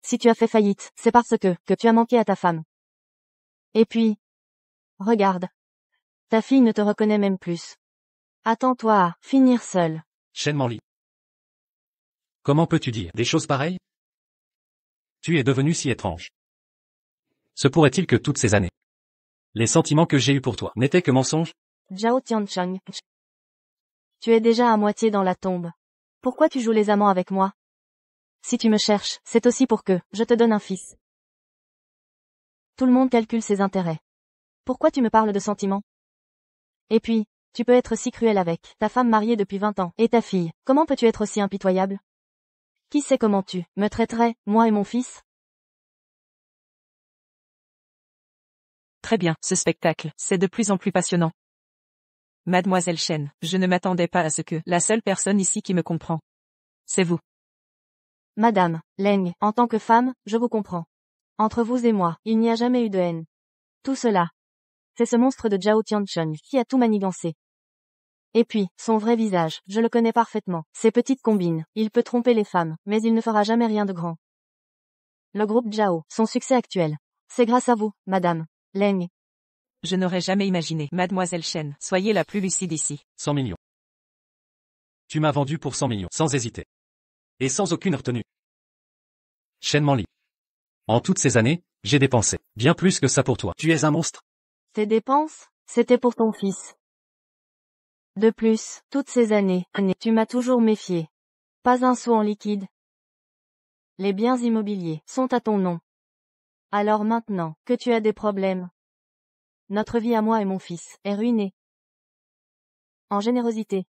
Si tu as fait faillite, c'est parce que tu as manqué à ta femme. Et puis, regarde. Ta fille ne te reconnaît même plus. Attends-toi à finir seul. Shen Manli. Comment peux-tu dire des choses pareilles? Tu es devenu si étrange. Se pourrait-il que toutes ces années, les sentiments que j'ai eus pour toi n'étaient que mensonges? Zhao Tiancheng. Tu es déjà à moitié dans la tombe. Pourquoi tu joues les amants avec moi? Si tu me cherches, c'est aussi pour que je te donne un fils. Tout le monde calcule ses intérêts. Pourquoi tu me parles de sentiments? Et puis, tu peux être si cruel avec ta femme mariée depuis 20 ans, et ta fille, comment peux-tu être aussi impitoyable? Qui sait comment tu me traiterais, moi et mon fils? Très bien, ce spectacle, c'est de plus en plus passionnant. Mademoiselle Chen, je ne m'attendais pas à ce que la seule personne ici qui me comprend. C'est vous. Madame Leng, en tant que femme, je vous comprends. Entre vous et moi, il n'y a jamais eu de haine. Tout cela, c'est ce monstre de Zhao Tiancheng qui a tout manigancé. Et puis, son vrai visage, je le connais parfaitement. Ses petites combines, il peut tromper les femmes, mais il ne fera jamais rien de grand. Le groupe Zhao, son succès actuel. C'est grâce à vous, Madame Leng. Je n'aurais jamais imaginé. Mademoiselle Chen, soyez la plus lucide ici. 100 millions. Tu m'as vendu pour 100 millions, sans hésiter. Et sans aucune retenue. Chen Manli. En toutes ces années, j'ai dépensé bien plus que ça pour toi. Tu es un monstre. Tes dépenses, c'était pour ton fils. De plus, toutes ces années, tu m'as toujours méfié. Pas un sou en liquide. Les biens immobiliers sont à ton nom. Alors maintenant que tu as des problèmes, notre vie à moi et mon fils est ruinée. En générosité,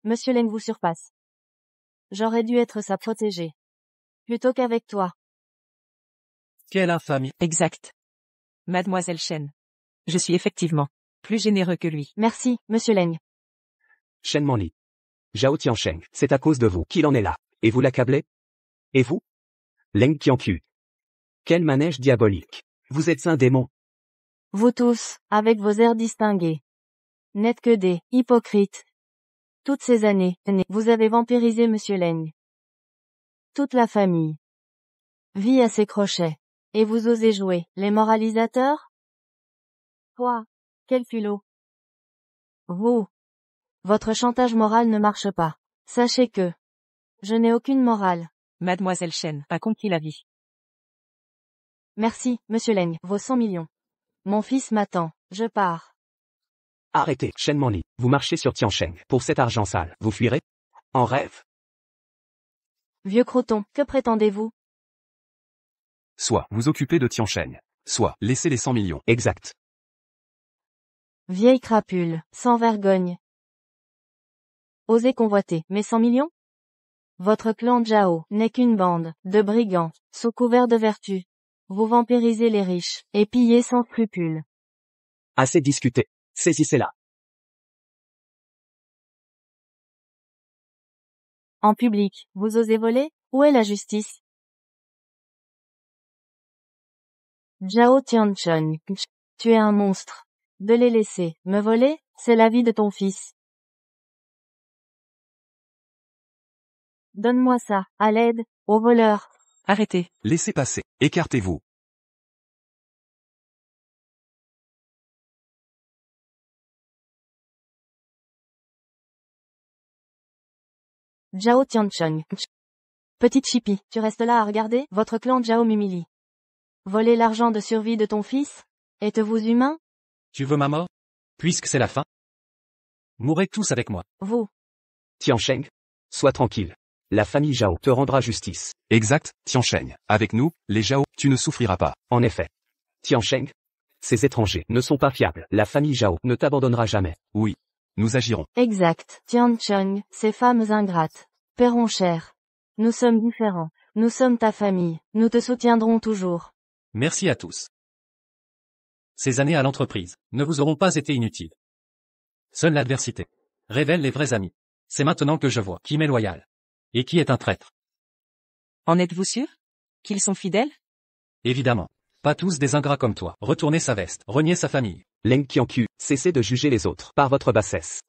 Monsieur Leng vous surpasse. J'aurais dû être sa protégée. Plutôt qu'avec toi. Quelle infamie. Exact. Mademoiselle Chen. Je suis effectivement plus généreux que lui. Merci, Monsieur Leng. Shen Manli. Zhao Tiancheng, c'est à cause de vous qu'il en est là. Et vous l'accablez? Et vous? Leng Qianqiu. Quel manège diabolique. Vous êtes un démon. Vous tous, avec vos airs distingués. N'êtes que des hypocrites. Toutes ces années, vous avez vampirisé Monsieur Leng. Toute la famille vit à ses crochets. Et vous osez jouer les moralisateurs? Quoi? Quel culot. Vous. Votre chantage moral ne marche pas. Sachez que je n'ai aucune morale. Mademoiselle Chen a conquis la vie. Merci, Monsieur Leng, vos 100 millions. Mon fils m'attend, je pars. Arrêtez, Shen Manli. Vous marchez sur Tiancheng. Pour cet argent sale, vous fuirez? En rêve. Vieux croton, que prétendez-vous? Soit vous occupez de Tiancheng. Soit laissez les 100 millions. Exact. Vieille crapule, sans vergogne. Osez convoiter mes 100 millions? Votre clan Zhao n'est qu'une bande de brigands, sous couvert de vertu. Vous vampirisez les riches, et pillez sans scrupule. Assez discuté. Saisissez-la. En public, vous osez voler? Où est la justice? Zhao Tiancheng, tu es un monstre. De les laisser me voler, c'est la vie de ton fils. Donne-moi ça, à l'aide, au voleur. Arrêtez. Laissez passer. Écartez-vous. Zhao Tiancheng. Petite chipie, tu restes là à regarder? Votre clan Zhao m'humilie. Voler l'argent de survie de ton fils? Êtes-vous humain? Tu veux ma mort? Puisque c'est la fin. Mourrez tous avec moi. Vous. Tiancheng. Sois tranquille. La famille Zhao te rendra justice. Exact, Tiancheng. Avec nous, les Zhao, tu ne souffriras pas. En effet. Tiancheng. Ces étrangers ne sont pas fiables. La famille Zhao ne t'abandonnera jamais. Oui. Nous agirons. Exact. Tiancheng, ces femmes ingrates paieront cher. Nous sommes différents. Nous sommes ta famille. Nous te soutiendrons toujours. Merci à tous. Ces années à l'entreprise ne vous auront pas été inutiles. Seule l'adversité révèle les vrais amis. C'est maintenant que je vois qui m'est loyal. Et qui est un traître. En êtes-vous sûr? Qu'ils sont fidèles? Évidemment. Pas tous des ingrats comme toi. Retourner sa veste, renier sa famille. Leng Qianqiu, cessez de juger les autres par votre bassesse.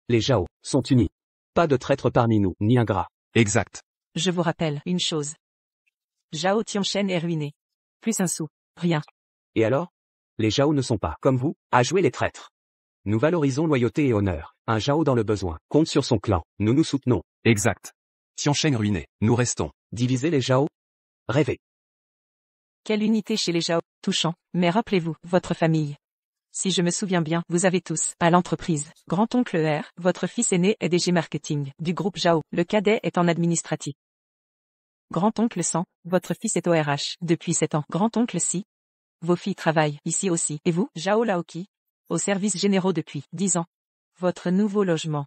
Les Zhao sont unis. Pas de traîtres parmi nous, ni ingrats. Exact. Je vous rappelle une chose. Zhao Tiancheng est ruiné. Plus un sou. Rien. Et alors? Les Zhao ne sont pas, comme vous, à jouer les traîtres. Nous valorisons loyauté et honneur. Un Zhao dans le besoin compte sur son clan. Nous nous soutenons. Exact. Tiancheng ruiné. Nous restons. Diviser les Zhao? Rêvez. Quelle unité chez les Zhao. Touchant. Mais rappelez-vous, votre famille. Si je me souviens bien, vous avez tous, à l'entreprise, grand-oncle R, votre fils aîné est DG Marketing, du groupe Zhao, le cadet est en administratif. Grand-oncle San, votre fils est au RH, depuis 7 ans. Grand-oncle Si, vos filles travaillent, ici aussi. Et vous, Zhao Laoki, aux services généraux depuis 10 ans. Votre nouveau logement.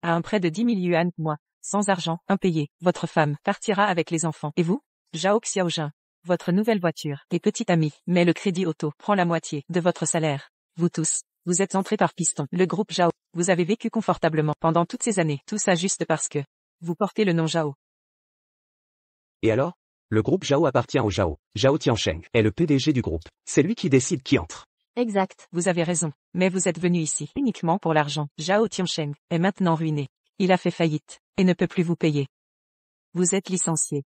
À un prêt de 10 000 yuan, mois, sans argent, impayé. Votre femme partira avec les enfants. Et vous? Zhao Xiaojun. Votre nouvelle voiture. Et petit ami. Mais le crédit auto prend la moitié de votre salaire. Vous tous, vous êtes entrés par piston. Le groupe Zhao. Vous avez vécu confortablement pendant toutes ces années. Tout ça juste parce que vous portez le nom Zhao. Et alors? Le groupe Zhao appartient au Zhao. Zhao Tiansheng est le PDG du groupe. C'est lui qui décide qui entre. Exact. Vous avez raison. Mais vous êtes venu ici uniquement pour l'argent. Zhao Tiansheng est maintenant ruiné. Il a fait faillite et ne peut plus vous payer. Vous êtes licencié.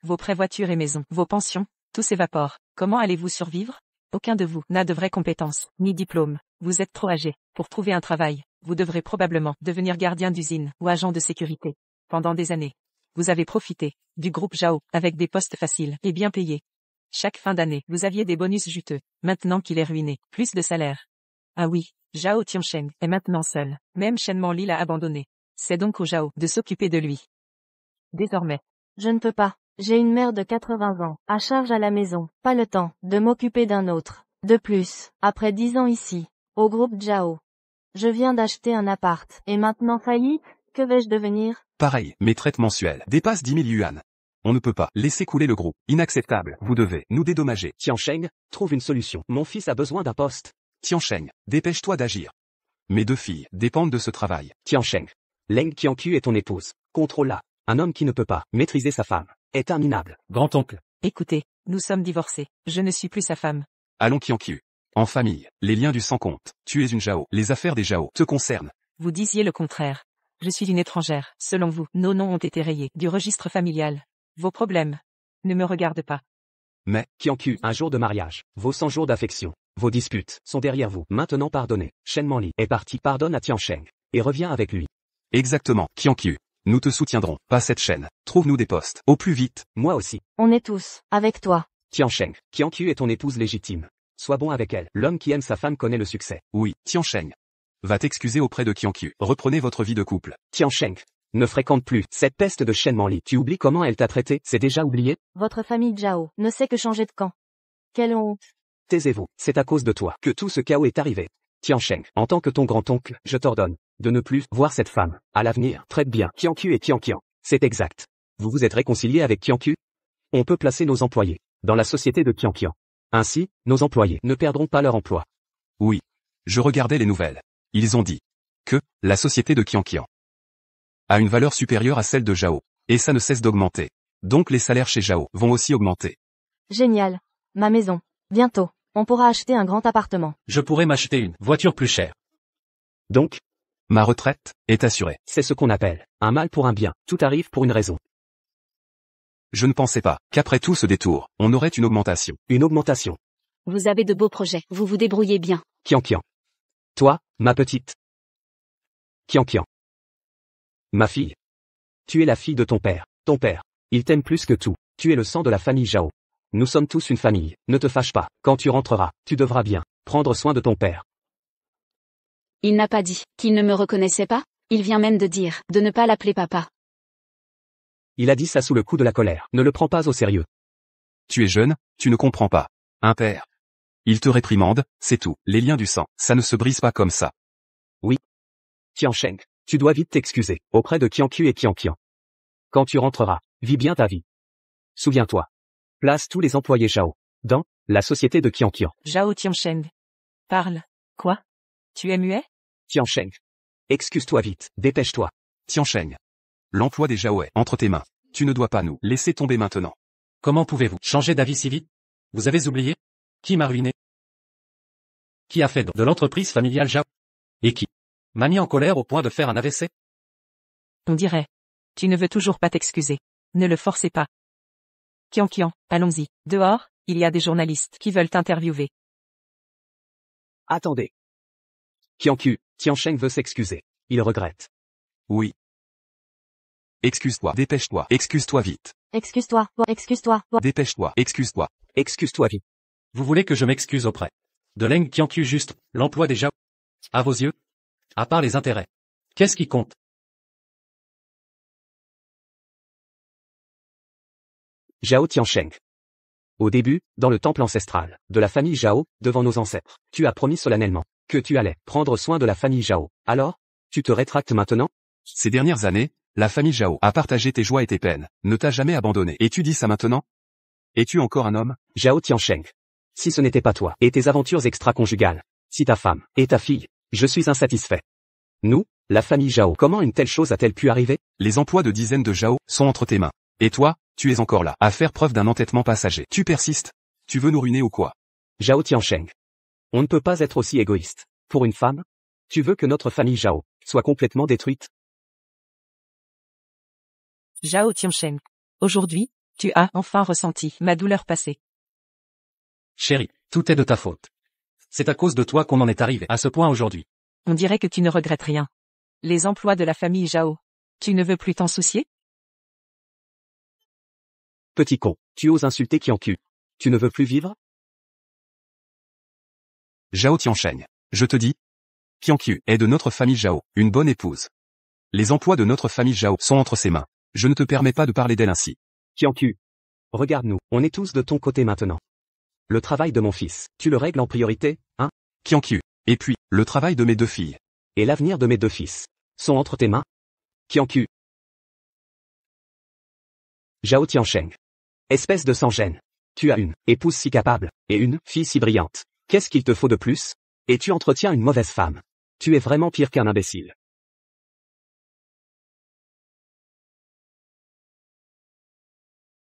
Vos prêts voitures et maisons, vos pensions, tout s'évapore. Comment allez-vous survivre? Aucun de vous n'a de vraies compétences, ni diplôme. Vous êtes trop âgé pour trouver un travail. Vous devrez probablement devenir gardien d'usine ou agent de sécurité. Pendant des années, vous avez profité du groupe Zhao avec des postes faciles et bien payés. Chaque fin d'année, vous aviez des bonus juteux. Maintenant qu'il est ruiné, plus de salaire. Ah oui, Zhao Tiansheng est maintenant seul. Même Shen Manli l'a abandonné. C'est donc au Zhao de s'occuper de lui. Désormais, Je ne peux pas. J'ai une mère de 80 ans, à charge à la maison, pas le temps de m'occuper d'un autre. De plus, après 10 ans ici, au groupe Zhao, je viens d'acheter un appart, et maintenant faillite, que vais-je devenir? Pareil, mes traites mensuelles dépassent 10 000 yuan. On ne peut pas laisser couler le groupe. Inacceptable. Vous devez nous dédommager. Tiansheng, trouve une solution. Mon fils a besoin d'un poste. Tiansheng, dépêche-toi d'agir. Mes 2 filles dépendent de ce travail. Tiansheng. Leng Qianqiu est ton épouse. Contrôle-la. Un homme qui ne peut pas maîtriser sa femme est un minable. Grand-oncle. écoutez, nous sommes divorcés. Je ne suis plus sa femme. Allons Qianqiu. En famille, les liens du sang comptent. Tu es une Zhao. Les affaires des Zhao te concernent. Vous disiez le contraire. Je suis une étrangère. Selon vous, nos noms ont été rayés du registre familial. Vos problèmes ne me regardent pas. Mais, Qianqiu, un jour de mariage, vos 100 jours d'affection, vos disputes sont derrière vous. Maintenant pardonnez. Shen Manli est parti. Pardonne à Tiansheng. Et reviens avec lui. exactement, Qianqiu. Nous te soutiendrons. Pas cette chaîne. Trouve-nous des postes. Au plus vite. Moi aussi. On est tous, avec toi. Tiansheng. Qianqiu est ton épouse légitime. Sois bon avec elle. L'homme qui aime sa femme connaît le succès. Oui, Tiansheng. Va t'excuser auprès de Qianqiu. Reprenez votre vie de couple. Tiansheng. Ne fréquente plus cette peste de Shen Manli. Tu oublies comment elle t'a traité? C'est déjà oublié? Votre famille Zhao ne sait que changer de camp. Quelle honte. Taisez-vous. C'est à cause de toi que tout ce chaos est arrivé. Tiansheng, en tant que ton grand-oncle, je t'ordonne de ne plus voir cette femme. À l'avenir, traite bien Qianqiu et Tianqian. C'est exact. Vous vous êtes réconcilié avec Qianqiu? On peut placer nos employés dans la société de Qianqian. Ainsi, nos employés ne perdront pas leur emploi. Oui. Je regardais les nouvelles. Ils ont dit que la société de Qianqian a une valeur supérieure à celle de Zhao. Et ça ne cesse d'augmenter. Donc les salaires chez Zhao vont aussi augmenter. Génial. Ma maison. Bientôt. On pourra acheter un grand appartement. Je pourrais m'acheter une voiture plus chère. Donc, Ma retraite est assurée. c'est ce qu'on appelle un mal pour un bien. Tout arrive pour une raison. Je ne pensais pas qu'après tout ce détour, on aurait une augmentation. Une augmentation. Vous avez de beaux projets, vous vous débrouillez bien. Qianqian. Toi, ma petite. Qianqian. Ma fille. Tu es la fille de ton père. Ton père. Il t'aime plus que tout. Tu es le sang de la famille Zhao. Nous sommes tous une famille. Ne te fâche pas. Quand tu rentreras, tu devras bien prendre soin de ton père. Il n'a pas dit qu'il ne me reconnaissait pas. Il vient même de dire de ne pas l'appeler papa. Il a dit ça sous le coup de la colère. Ne le prends pas au sérieux. Tu es jeune, tu ne comprends pas. Un père. Il te réprimande, c'est tout. Les liens du sang, ça ne se brise pas comme ça. Tiansheng, tu dois vite t'excuser auprès de Qianqiu et Qianqian. Quand tu rentreras, vis bien ta vie. Souviens-toi. Place tous les employés Zhao dans la société de Qianqian. Zhao Tiansheng. Parle. Quoi? Tu es muet? Tiansheng. Excuse-toi vite. Dépêche-toi. Tiansheng. L'emploi des Zhao est entre tes mains. Tu ne dois pas nous laisser tomber maintenant. Comment pouvez-vous changer d'avis si vite? Vous avez oublié? Qui m'a ruiné? Qui a fait de l'entreprise familiale Zhao? Et qui m'a mis en colère au point de faire un AVC? On dirait. Tu ne veux toujours pas t'excuser. Ne le forcez pas. Qianqian, allons-y. Dehors, il y a des journalistes qui veulent t'interviewer. Attendez. Qianqiu, Tiansheng veut s'excuser. Il regrette. Oui. Excuse-toi, dépêche-toi, excuse-toi vite. Excuse-toi. Excuse-toi. Dépêche-toi, excuse-toi. Excuse-toi vite. Vous voulez que je m'excuse auprès de Leng Qianqiu juste l'emploi des Zhao? À vos yeux? À part les intérêts. Qu'est-ce qui compte? Zhao Tiansheng. Au début, dans le temple ancestral, de la famille Zhao, devant nos ancêtres, tu as promis solennellement que tu allais prendre soin de la famille Zhao. Alors, tu te rétractes maintenant? Ces dernières années, la famille Zhao a partagé tes joies et tes peines, ne t'a jamais abandonné. Et tu dis ça maintenant? Es-tu encore un homme? Zhao Tiansheng. Si ce n'était pas toi et tes aventures extra-conjugales, si ta femme et ta fille, je suis insatisfait. Nous, la famille Zhao, comment une telle chose a-t-elle pu arriver? Les emplois de dizaines de Zhao sont entre tes mains. Et toi, tu es encore là, à faire preuve d'un entêtement passager. Tu persistes? Tu veux nous ruiner ou quoi? Zhao Tiansheng. On ne peut pas être aussi égoïste. Pour une femme? Tu veux que notre famille Zhao soit complètement détruite? Zhao Tiansheng. Aujourd'hui, tu as enfin ressenti ma douleur passée. Chérie, tout est de ta faute. C'est à cause de toi qu'on en est arrivé à ce point aujourd'hui. On dirait que tu ne regrettes rien. Les emplois de la famille Zhao. Tu ne veux plus t'en soucier? Petit con, tu oses insulter Qianqiu. Tu ne veux plus vivre? Zhao Tiansheng. Je te dis. Qianqiu est de notre famille Zhao, une bonne épouse. Les emplois de notre famille Zhao sont entre ses mains. Je ne te permets pas de parler d'elle ainsi. Qianqiu. Regarde-nous, on est tous de ton côté maintenant. Le travail de mon fils, tu le règles en priorité, hein? Qianqiu. Et puis, le travail de mes deux filles. Et l'avenir de mes deux fils sont entre tes mains? Qianqiu. Zhao Tiansheng. Espèce de sans-gêne. Tu as une épouse si capable, et une fille si brillante. Qu'est-ce qu'il te faut de plus? Et tu entretiens une mauvaise femme. Tu es vraiment pire qu'un imbécile.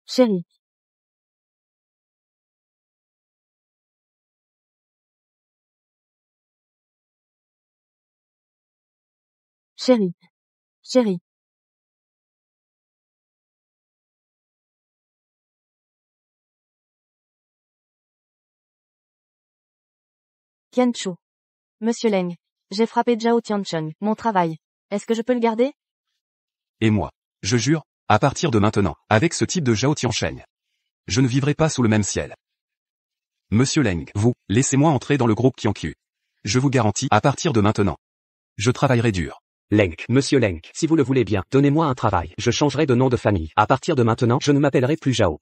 Chérie. Chérie. Chérie. Qianchu. Monsieur Leng. J'ai frappé Zhao Tiancheng, mon travail. Est-ce que je peux le garder? Et moi. Je jure, à partir de maintenant, avec ce type de Zhao Tiansheng. Je ne vivrai pas sous le même ciel. Monsieur Leng, vous, laissez-moi entrer dans le groupe Qianqiu. Je vous garantis, à partir de maintenant. Je travaillerai dur. Leng, monsieur Leng, si vous le voulez bien, donnez-moi un travail. Je changerai de nom de famille. À partir de maintenant, je ne m'appellerai plus Zhao.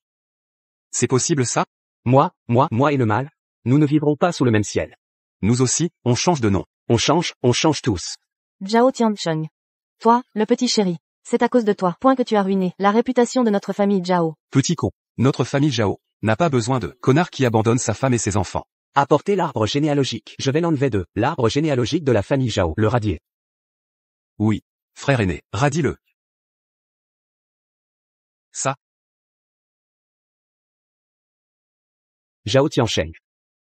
C'est possible ça? Moi et le mal? Nous ne vivrons pas sous le même ciel. Nous aussi, on change de nom. On change tous. Zhao Tiancheng. Toi, le petit chéri. C'est à cause de toi, point que tu as ruiné la réputation de notre famille Zhao. Petit con. Notre famille Zhao n'a pas besoin de connard qui abandonne sa femme et ses enfants. Apportez l'arbre généalogique. Je vais l'enlever de l'arbre généalogique de la famille Zhao. Le radier. Oui. Frère aîné, radis-le. Ça. Zhao Tiansheng.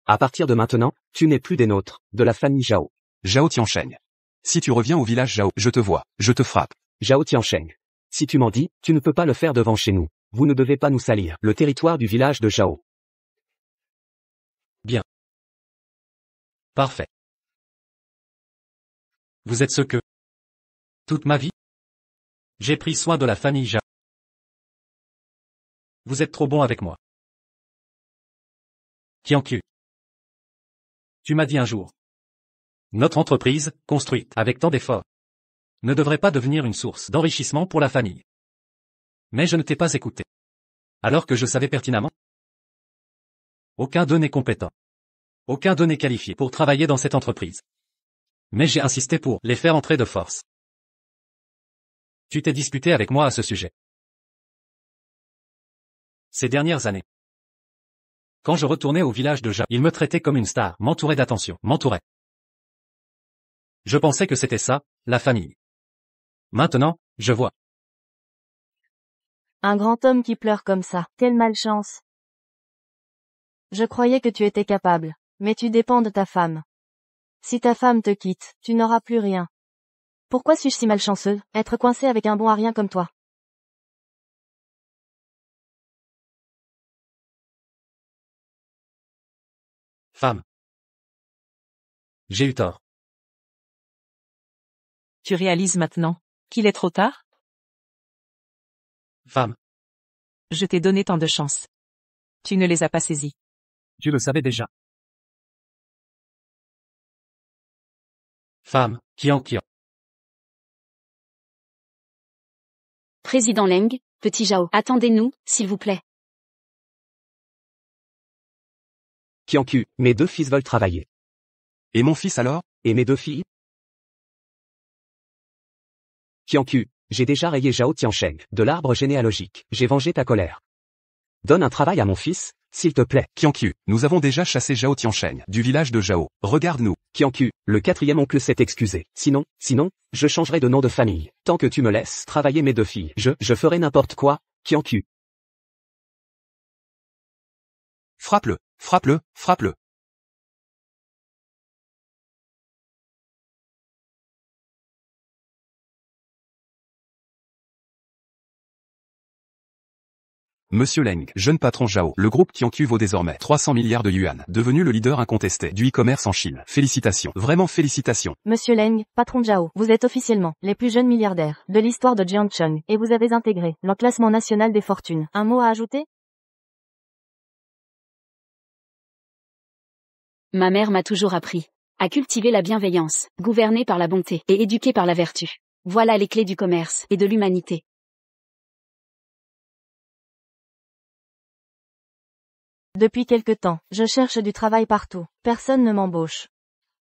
À partir de maintenant, tu n'es plus des nôtres, de la famille Zhao. Zhao Tiansheng. Si tu reviens au village Zhao, je te vois, je te frappe. Zhao Tiansheng. Si tu m'en dis, tu ne peux pas le faire devant chez nous. Vous ne devez pas nous salir le territoire du village de Zhao. Bien. Parfait. Vous êtes ce que? Toute ma vie? J'ai pris soin de la famille Zhao. Vous êtes trop bon avec moi. Qianqiu. Tu m'as dit un jour. Notre entreprise, construite avec tant d'efforts, ne devrait pas devenir une source d'enrichissement pour la famille. Mais je ne t'ai pas écouté. Alors que je savais pertinemment. Aucun d'eux n'est compétent. Aucun d'eux n'est qualifié pour travailler dans cette entreprise. Mais j'ai insisté pour les faire entrer de force. Tu t'es disputé avec moi à ce sujet. Ces dernières années. Quand je retournais au village de Zhao, il me traitait comme une star, m'entourait d'attention, m'entourait. Je pensais que c'était ça, la famille. Maintenant, je vois. Un grand homme qui pleure comme ça. Quelle malchance. Je croyais que tu étais capable, mais tu dépends de ta femme. Si ta femme te quitte, tu n'auras plus rien. Pourquoi suis-je si malchanceux, être coincé avec un bon à rien comme toi? Femme. J'ai eu tort. Tu réalises maintenant qu'il est trop tard? Femme. Je t'ai donné tant de chances. Tu ne les as pas saisies. Tu le savais déjà. Femme, Qianqiu. Président Leng, petit Zhao, attendez-nous, s'il vous plaît. Qianqiu, mes 2 fils veulent travailler. Et mon fils alors? Et mes 2 filles? Qianqiu, j'ai déjà rayé Zhao Tiansheng de l'arbre généalogique. J'ai vengé ta colère. Donne un travail à mon fils, s'il te plaît. Qianqiu, nous avons déjà chassé Zhao Tiansheng du village de Zhao. Regarde-nous. Qianqiu, le 4e oncle s'est excusé. Sinon, je changerai de nom de famille. Tant que tu me laisses travailler mes 2 filles, je ferai n'importe quoi, Qianqiu. Frappe-le, frappe-le, frappe-le. Monsieur Leng, jeune patron Zhao, le groupe Qianqiu vaut désormais 300 milliards de yuan, devenu le leader incontesté du e-commerce en Chine. Félicitations, vraiment félicitations. Monsieur Leng, patron de Zhao, vous êtes officiellement les plus jeunes milliardaires de l'histoire de Jiangcheng, et vous avez intégré le classement national des fortunes. Un mot à ajouter? Ma mère m'a toujours appris à cultiver la bienveillance, gouverner par la bonté et éduquer par la vertu. Voilà les clés du commerce et de l'humanité. Depuis quelque temps, je cherche du travail partout. Personne ne m'embauche.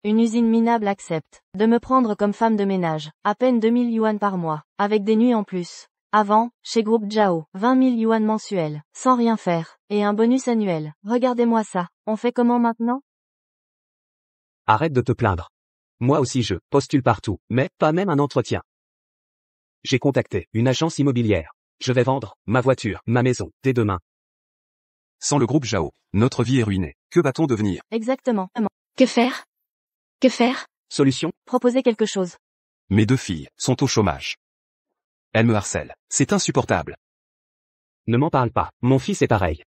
Une usine minable accepte de me prendre comme femme de ménage. À peine 2000 yuan par mois, avec des nuits en plus. Avant, chez Groupe Zhao, 20 000 yuan mensuels, sans rien faire, et un bonus annuel. Regardez-moi ça. On fait comment maintenant? Arrête de te plaindre. Moi aussi je postule partout, mais pas même un entretien. J'ai contacté une agence immobilière. Je vais vendre ma voiture, ma maison, dès demain. Sans le groupe Zhao, notre vie est ruinée. Que va-t-on devenir? Exactement. Que faire? Que faire? Solution? Proposez quelque chose. Mes 2 filles sont au chômage. Elles me harcèlent. C'est insupportable. Ne m'en parle pas, mon fils est pareil.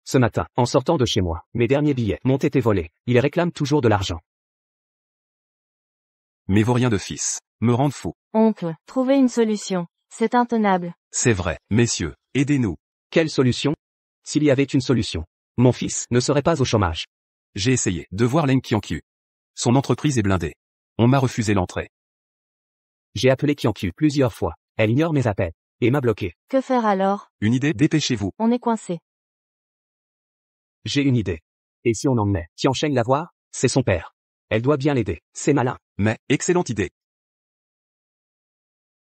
Ce matin, en sortant de chez moi, mes derniers billets m'ont été volés. Il réclame toujours de l'argent. Mes vauriens de fils me rendent fou. Oncle, trouvez une solution. C'est intenable. C'est vrai, messieurs, aidez-nous. Quelle solution? S'il y avait une solution, mon fils ne serait pas au chômage. J'ai essayé de voir Leng Qianqiu. Son entreprise est blindée. On m'a refusé l'entrée. J'ai appelé Qianqiu plusieurs fois. Elle ignore mes appels et m'a bloqué. Que faire alors? Une idée? Dépêchez-vous. On est coincé. J'ai une idée. Et si on emmenait Tiansheng la voir? C'est son père. Elle doit bien l'aider. C'est malin. Mais, excellente idée.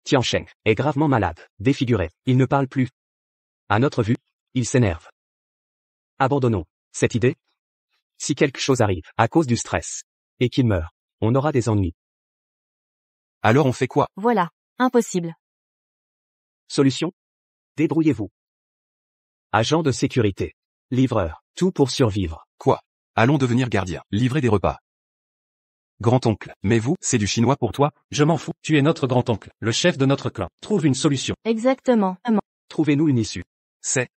Tiansheng est gravement malade, défiguré. Il ne parle plus. À notre vue, il s'énerve. Abandonnons cette idée. Si quelque chose arrive à cause du stress et qu'il meurt, on aura des ennuis. Alors on fait quoi? Voilà. Impossible. Solution? Débrouillez-vous. Agent de sécurité. Livreur. Tout pour survivre. Quoi? Allons devenir gardiens, livrer des repas. Grand-oncle, mais vous, c'est du chinois pour toi? Je m'en fous, tu es notre grand-oncle, le chef de notre clan. Trouve une solution. Exactement. Trouvez-nous une issue. C'est...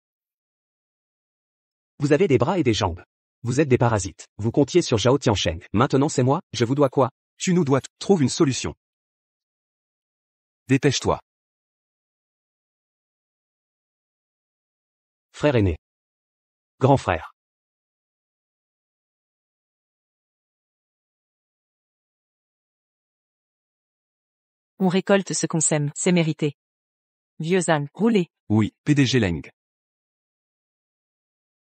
Vous avez des bras et des jambes. Vous êtes des parasites. Vous comptiez sur Zhao Tiansheng. Maintenant c'est moi, je vous dois quoi? Tu nous dois... Trouve une solution. Dépêche-toi. Frère aîné. Grand frère. On récolte ce qu'on sème, c'est mérité. Vieux âne, roulez. Oui, PDG Leng.